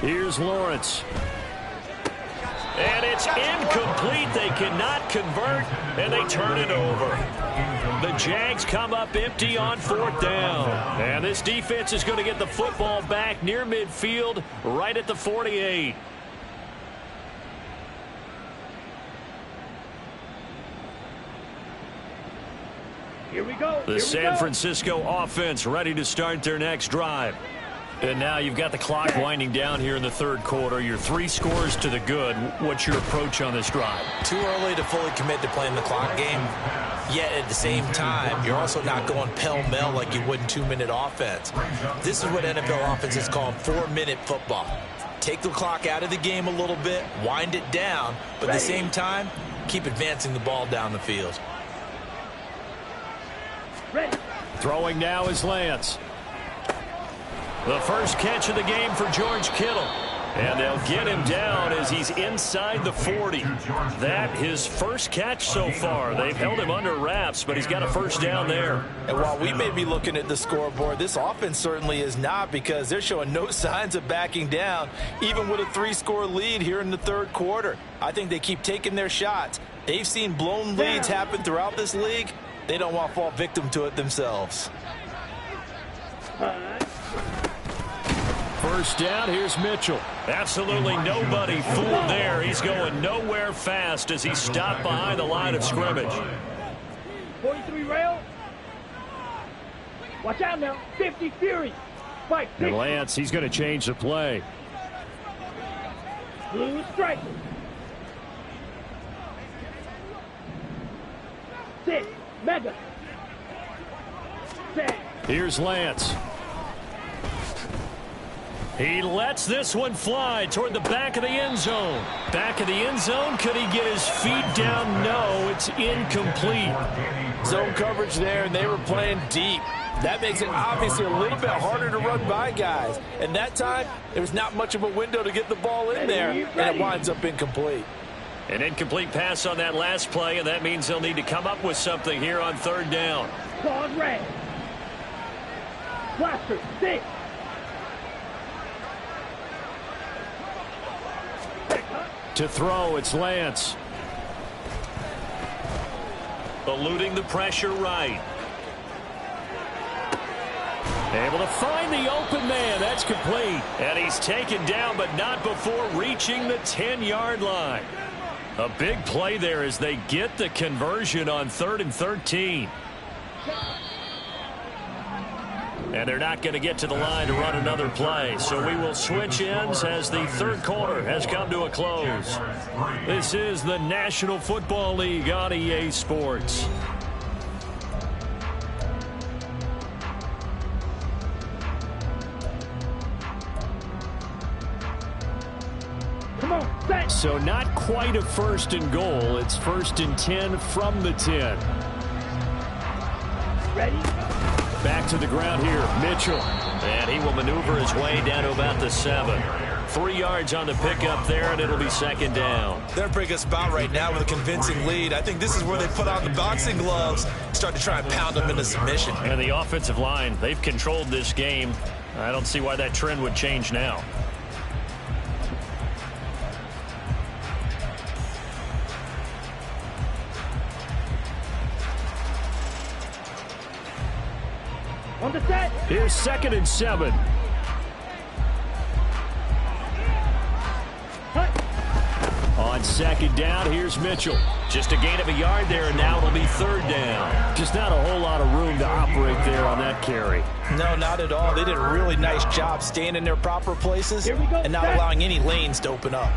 Here's Lawrence. And it's incomplete. They cannot convert, and they turn it over. The Jags come up empty on 4th down. And this defense is going to get the football back near midfield, right at the 48. The San Francisco offense ready to start their next drive. And now you've got the clock winding down here in the third quarter. You're 3 scores to the good. What's your approach on this drive? Too early to fully commit to playing the clock game. Yet at the same time, you're also not going pell-mell like you would in 2-minute offense. This is what NFL offenses call 4-minute football. Take the clock out of the game a little bit, wind it down, but at the same time, keep advancing the ball down the field. Throwing now is Lance. The first catch of the game for George Kittle. And they'll get him down as he's inside the 40. That his first catch so far. They've held him under wraps, but he's got a first down there. And while we may be looking at the scoreboard, this offense certainly is not, because they're showing no signs of backing down, even with a 3-score lead here in the third quarter. I think they keep taking their shots. They've seen blown leads happen throughout this league. They don't want to fall victim to it themselves. First down, here's Mitchell. Absolutely nobody fooled there. He's going nowhere fast as he's stopped behind the line of scrimmage. 43 rail. Watch out now. 50 Fury. Fight. And Lance, he's going to change the play. Blue strike. 6. Mega. 6. Here's Lance. He lets this one fly toward the back of the end zone. Back of the end zone. Could he get his feet down? No, it's incomplete. Zone coverage there, and they were playing deep. That makes it obviously a little bit harder to run by guys. And that time, there was not much of a window to get the ball in there, and it winds up incomplete. An incomplete pass on that last play, and that means they'll need to come up with something here on third down. Claws red. Blaster 6. To throw, it's Lance. Eluding the pressure right. Able to find the open man. That's complete. And he's taken down, but not before reaching the 10-yard line. A big play there as they get the conversion on 3rd and 13. And they're not going to get to the line to run another play. So we will switch ends as the third quarter has come to a close. This is the National Football League on EA Sports. So not quite a 1st and goal. It's 1st and 10 from the 10. Ready? Back to the ground here, Mitchell. And he will maneuver his way down to about the 7. 3 yards on the pickup there, and it'll be 2nd down. They're a pretty good spot right now with a convincing lead. I think this is where they put on the boxing gloves, start to try and pound them into submission. And the offensive line, they've controlled this game. I don't see why that trend would change now. On the set. Here's 2nd and 7. On 2nd down, here's Mitchell. Just a gain of a yard there, and now it'll be 3rd down. Just not a whole lot of room to operate there on that carry. No, not at all. They did a really nice job staying in their proper places and not allowing any lanes to open up.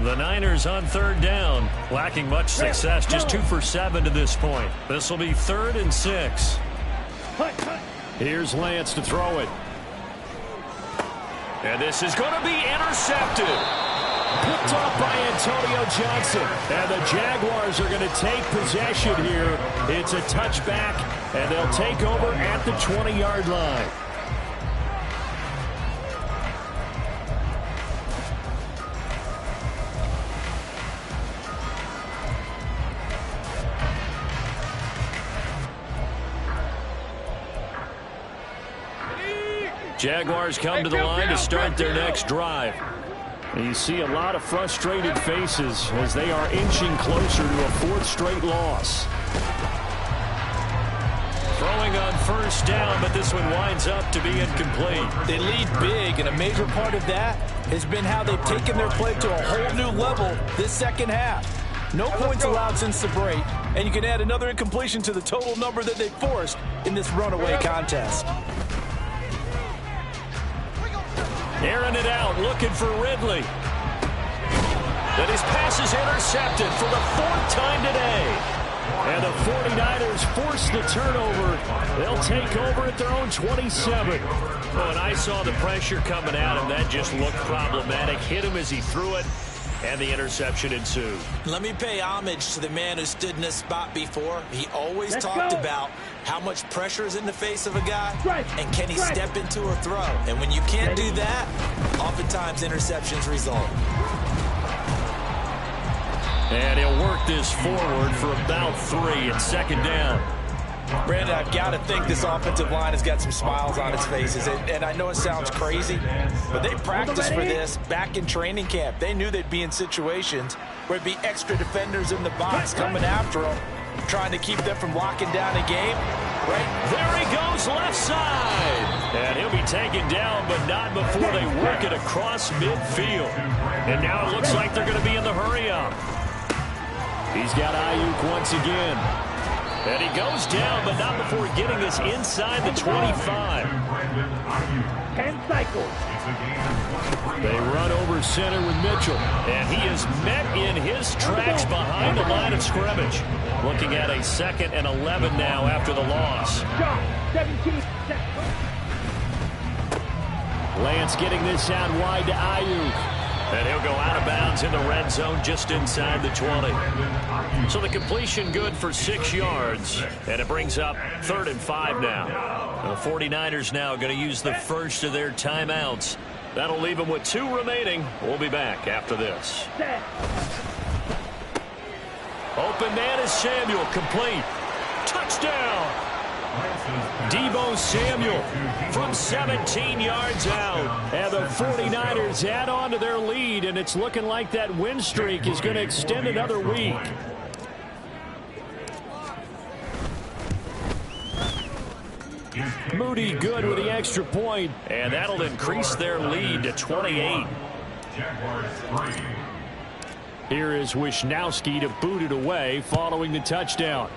The Niners on 3rd down, lacking much success, just 2 for 7 to this point. This will be 3rd and 6. Here's Lance to throw it. And this is going to be intercepted. Picked off by Antonio Johnson. And the Jaguars are going to take possession here. It's a touchback, and they'll take over at the 20-yard line. Jaguars come to the line to start their next drive. And you see a lot of frustrated faces as they are inching closer to a 4th straight loss. Throwing on 1st down, but this one winds up to be incomplete. They lead big, and a major part of that has been how they've taken their play to a whole new level this 2nd half. No points allowed since the break, and you can add another incompletion to the total number that they forced in this runaway contest. Airing it out, looking for Ridley. But his pass is intercepted for the 4th time today. And the 49ers force the turnover. They'll take over at their own 27. Oh, and I saw the pressure coming at him. That just looked problematic. Hit him as he threw it, and the interception ensued. Let me pay homage to the man who stood in this spot before. He always talked about how much pressure is in the face of a guy, and can he step into a throw. And when you can't do that, oftentimes interceptions result. And he'll work this forward for about 3 and 2nd down. Brandon, I've got to think this offensive line has got some smiles on its faces. And I know it sounds crazy, but they practiced for this back in training camp. They knew they'd be in situations where it'd be extra defenders in the box coming after them, trying to keep them from locking down a game. Right there he goes, left side. And he'll be taken down, but not before they work it across midfield. And now it looks like they're going to be in the hurry-up. He's got Ayuk once again. And he goes down, but not before getting this inside the 25. 10 cycles. They run over center with Mitchell. And he is met in his tracks behind the line of scrimmage. Looking at a 2nd and 11 now after the loss. Lance getting this out wide to Ayuk. And he'll go out of bounds in the red zone just inside the 20. So the completion good for 6 yards. And it brings up 3rd and 5 now. The 49ers now going to use the first of their timeouts. That'll leave them with 2 remaining. We'll be back after this. Open man is Samuel, complete. Touchdown! Deebo Samuel from 17 yards out. And the 49ers add on to their lead, and it's looking like that win streak is going to extend another week. Moody good with the extra point, and that'll increase their lead to 28. Here is Wisnowski to boot it away following the touchdown.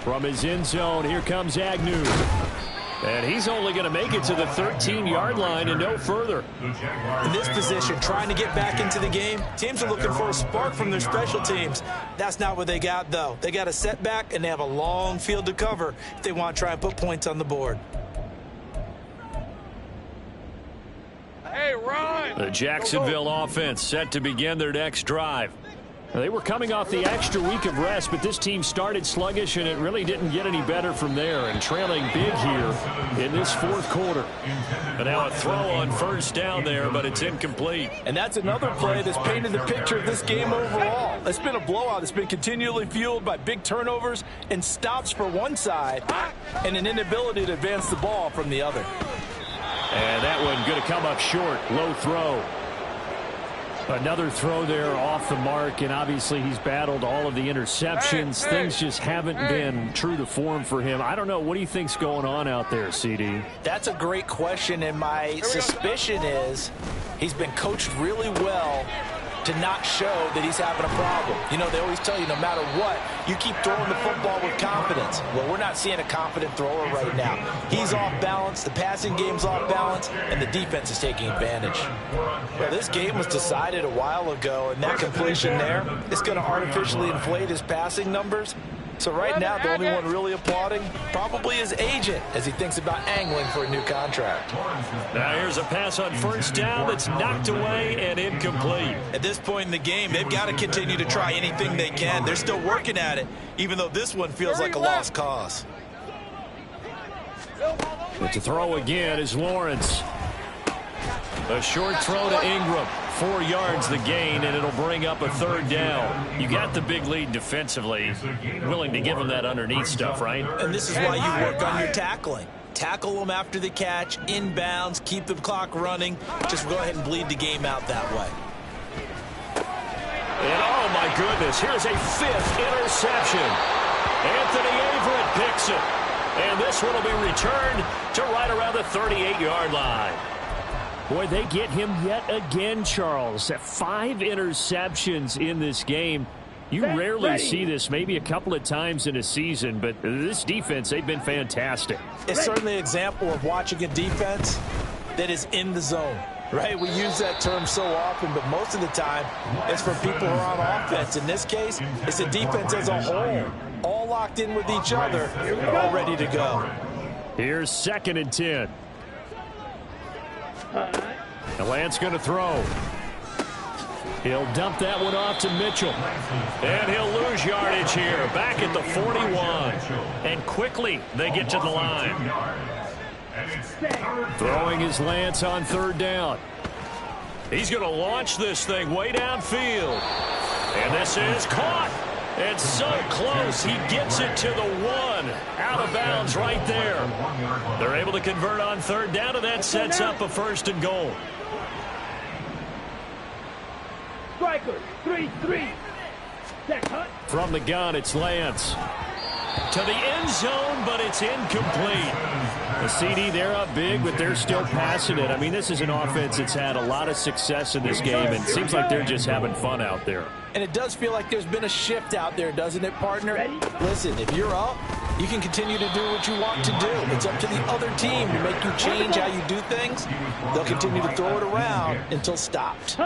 From his end zone, here comes Agnew. And he's only going to make it to the 13-yard line and no further. In this position, trying to get back into the game, teams are looking for a spark from their special teams. That's not what they got, though. They got a setback, and they have a long field to cover if they want to try and put points on the board. Hey, run! The Jacksonville offense set to begin their next drive. They were coming off the extra week of rest, but this team started sluggish, and it really didn't get any better from there, and trailing big here in this 4th quarter. And now a throw on 1st down there, but it's incomplete. And that's another play that's painted the picture of this game overall. It's been a blowout. It's been continually fueled by big turnovers and stops for one side and an inability to advance the ball from the other. And that one going to come up short. Low throw. Another throw there off the mark, and obviously he's battled all of the interceptions. Things just haven't been true to form for him. I don't know. What do you think's going on out there, CD? That's a great question, and my suspicion is he's been coached really well to not show that he's having a problem. You know, they always tell you no matter what, you keep throwing the football with confidence. Well, we're not seeing a confident thrower right now. He's off balance, the passing game's off balance, and the defense is taking advantage. Well, this game was decided a while ago, and that completion there is going to artificially inflate his passing numbers. So right now, the only one really applauding probably his agent as he thinks about angling for a new contract. Now here's a pass on 1st down that's knocked away and incomplete. At this point in the game, they've got to continue to try anything they can. They're still working at it, even though this one feels like a lost cause. But to throw again is Lawrence. A short throw to Ingram. 4 yards the gain, and it'll bring up a 3rd down. You got the big lead defensively. Willing to give them that underneath stuff, right? And this is why you work on your tackling. Tackle them after the catch, inbounds, keep the clock running. Just go ahead and bleed the game out that way. And oh my goodness, here's a 5th interception. Anthony Averett picks it. And this one will be returned to right around the 38-yard line. Boy, they get him yet again, Charles. 5 interceptions in this game. You rarely see this, maybe a couple of times in a season, but this defense, they've been fantastic. It's certainly an example of watching a defense that is in the zone, right? We use that term so often, but most of the time it's for people who are on offense. In this case, it's the defense as a whole, all locked in with each other, all ready to go. Here's 2nd and 10. And Lance going to throw. He'll dump that one off to Mitchell. And he'll lose yardage here, back at the 41. And quickly they get to the line. Throwing his Lance on 3rd down. He's going to launch this thing way downfield. And this is caught. And so close, he gets it to the 1. Out of bounds right there. They're able to convert on 3rd down, and that sets up a 1st and goal. Striker, 3-3. From the gun, it's Lance. To the end zone, but it's incomplete. The CD, they're up big, but they're still passing it. I mean, this is an offense that's had a lot of success in this game, and it seems like they're just having fun out there. And it does feel like there's been a shift out there, doesn't it, partner? Listen, if you're up, you can continue to do what you want to do. It's up to the other team to make you change how you do things. They'll continue to throw it around until stopped.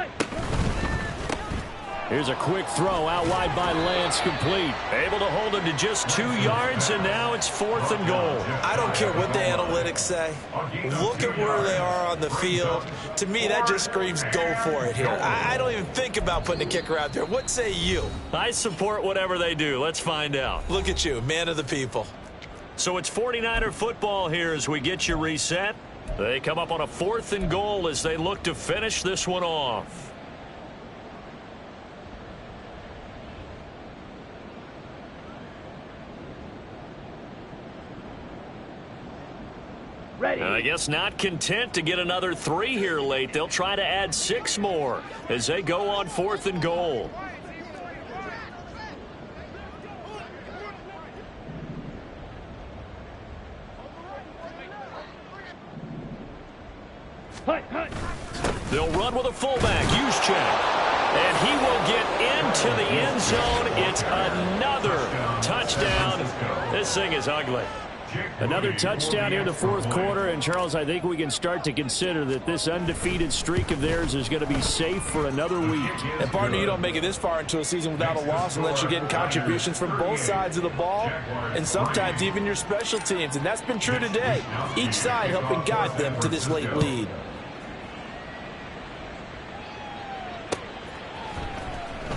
Here's a quick throw out wide by Lance, complete. Able to hold him to just 2 yards, and now it's 4th and goal. I don't care what the analytics say. Look at where they are on the field. To me, that just screams go for it here. I don't even think about putting a kicker out there. What say you? I support whatever they do. Let's find out. Look at you, man of the people. So it's 49er football here as we get you reset. They come up on a 4th and goal as they look to finish this one off. Ready. I guess not content to get another 3 here late. They'll try to add 6 more as they go on 4th and goal. They'll run with a fullback, Juszczyk. And he will get into the end zone. It's another touchdown. This thing is ugly. Another touchdown here in the 4th quarter, and Charles, I think we can start to consider that this undefeated streak of theirs is going to be safe for another week. And partner, you don't make it this far into a season without a loss unless you're getting contributions from both sides of the ball, and sometimes even your special teams, and that's been true today. Each side helping guide them to this late lead.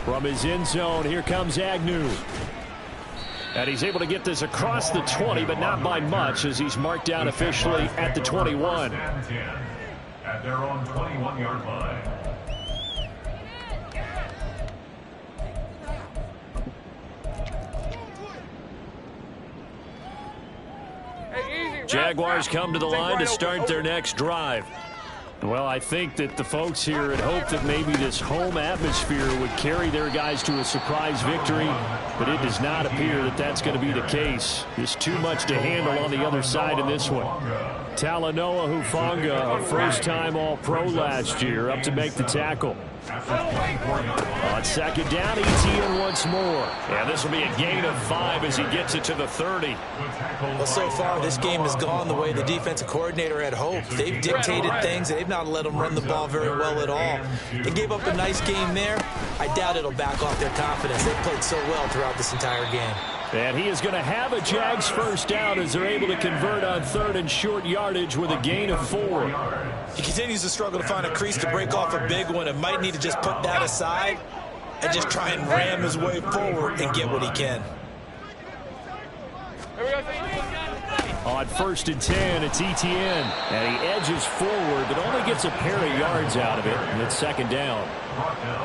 From his end zone, here comes Agnew. And he's able to get this across the 20, but not by much, as he's marked down officially at the 21. At their own 21-yard line. Jaguars come to the line to start their next drive. Well, I think that the folks here had hoped that maybe this home atmosphere would carry their guys to a surprise victory, but it does not appear that that's going to be the case. There's too much to handle on the other side in this one. Talanoa Hufanga, a first-time All-Pro last year, up to make the tackle. On 2nd down, ETN once more. And this will be a gain of 5 as he gets it to the 30. Well, so far, this game has gone the way the defensive coordinator had hoped. They've dictated things, and they've not let them run the ball very well at all. They gave up a nice game there. I doubt it'll back off their confidence. They played so well throughout this entire game. And he is going to have a Jags first down as they're able to convert on 3rd and short yardage with a gain of 4. He continues to struggle to find a crease to break off a big one and might need to just put that aside and just try and ram his way forward and get what he can. On 1st and 10, it's ETN. And he edges forward, but only gets a pair of yards out of it, and it's 2nd down.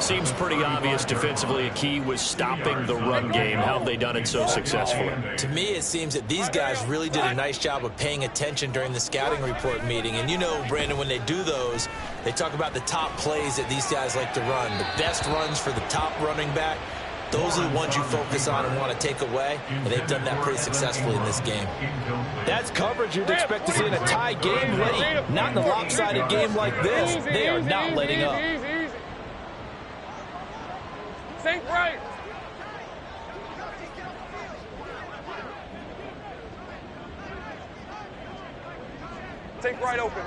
Seems pretty obvious defensively a key was stopping the run game. How have they done it so successfully? To me, it seems that these guys really did a nice job of paying attention during the scouting report meeting. And you know, Brandon, when they do those, they talk about the top plays that these guys like to run. The best runs for the top running back. those are the ones you focus on and want to take away, and they've done that pretty successfully in this game. That's coverage you'd expect to see in a tie game late. Not in a lopsided game like this. They are not letting up. Sink right. Sink right open.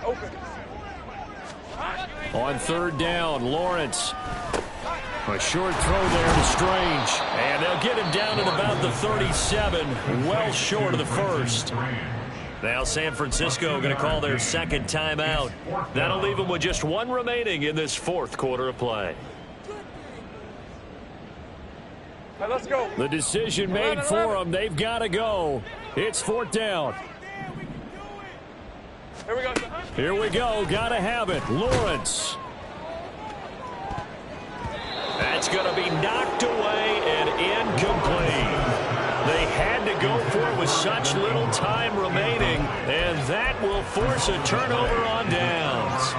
On third down, Lawrence. A short throw there to Strange. And they'll get him down at about the 37, well short of the first. Now San Francisco going to call their second timeout. That'll leave them with just one remaining in this fourth quarter of play. Right, let's go. The decision made for them. They've got to go. It's fourth down. Here we go. Here we go. Got to have it. Lawrence. That's going to be knocked away and incomplete. They had to go for it with such little time remaining, and that will force a turnover on downs.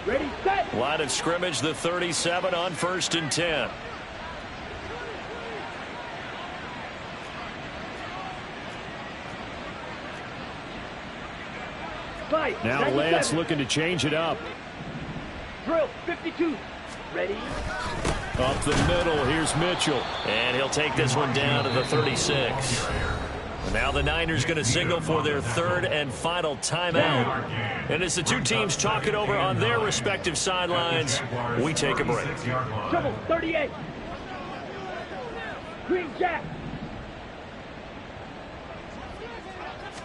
Ready, set. Line of scrimmage, the 37 on 1st and 10. Fight. Now Lance looking to change it up. Drill, 52. Ready. Up the middle, here's Mitchell. And he'll take this one down to the 36. Now the Niners going to signal for their third and final timeout. And as the two teams talk it over on their respective sidelines, we take a break. Trouble, 38. Green Jack.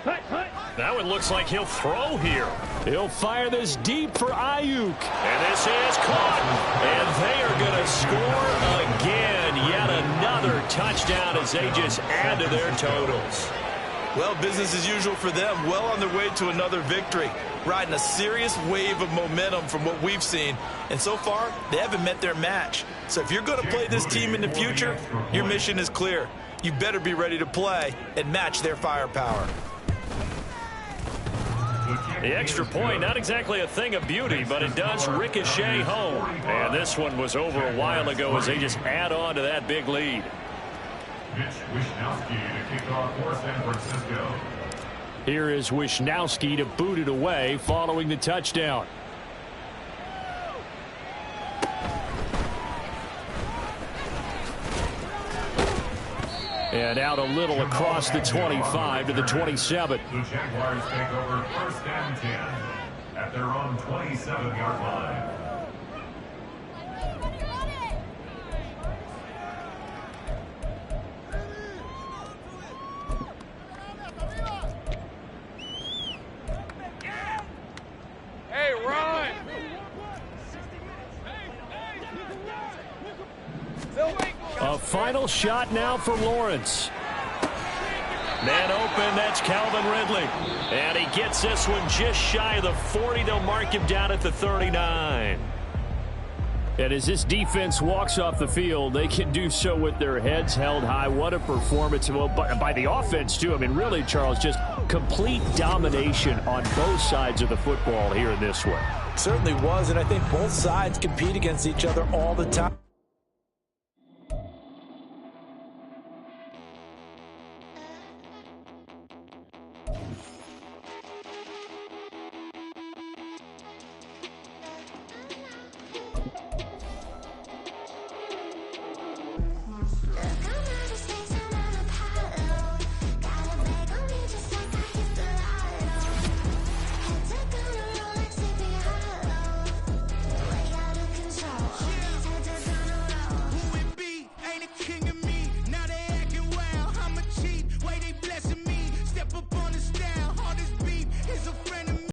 Hut. That one looks like he'll throw here. He'll fire this deep for Ayuk. And this is caught. And they are going to score again. Yet another touchdown as they just add to their totals. Well, business as usual for them. Well on their way to another victory. Riding a serious wave of momentum from what we've seen. And so far, they haven't met their match. So if you're going to play this team in the future, your mission is clear. You better be ready to play and match their firepower. The extra point, not exactly a thing of beauty, but it does ricochet home. And this one was over a while ago as they just add on to that big lead. Mitch Wishnowsky to kick off for San Francisco. Here is Wishnowsky to boot it away following the touchdown. And out a little across the 25 to the 27. The Jaguars take over 1st and 10 at their own 27-yard line. Hey, Ron. A final shot now for Lawrence. Man open, that's Calvin Ridley. And he gets this one just shy of the 40. They'll mark him down at the 39. And as this defense walks off the field, they can do so with their heads held high. What a performance. Well, by the offense, too. I mean, really, Charles, just complete domination on both sides of the football here in this one. Certainly was, and I think both sides compete against each other all the time.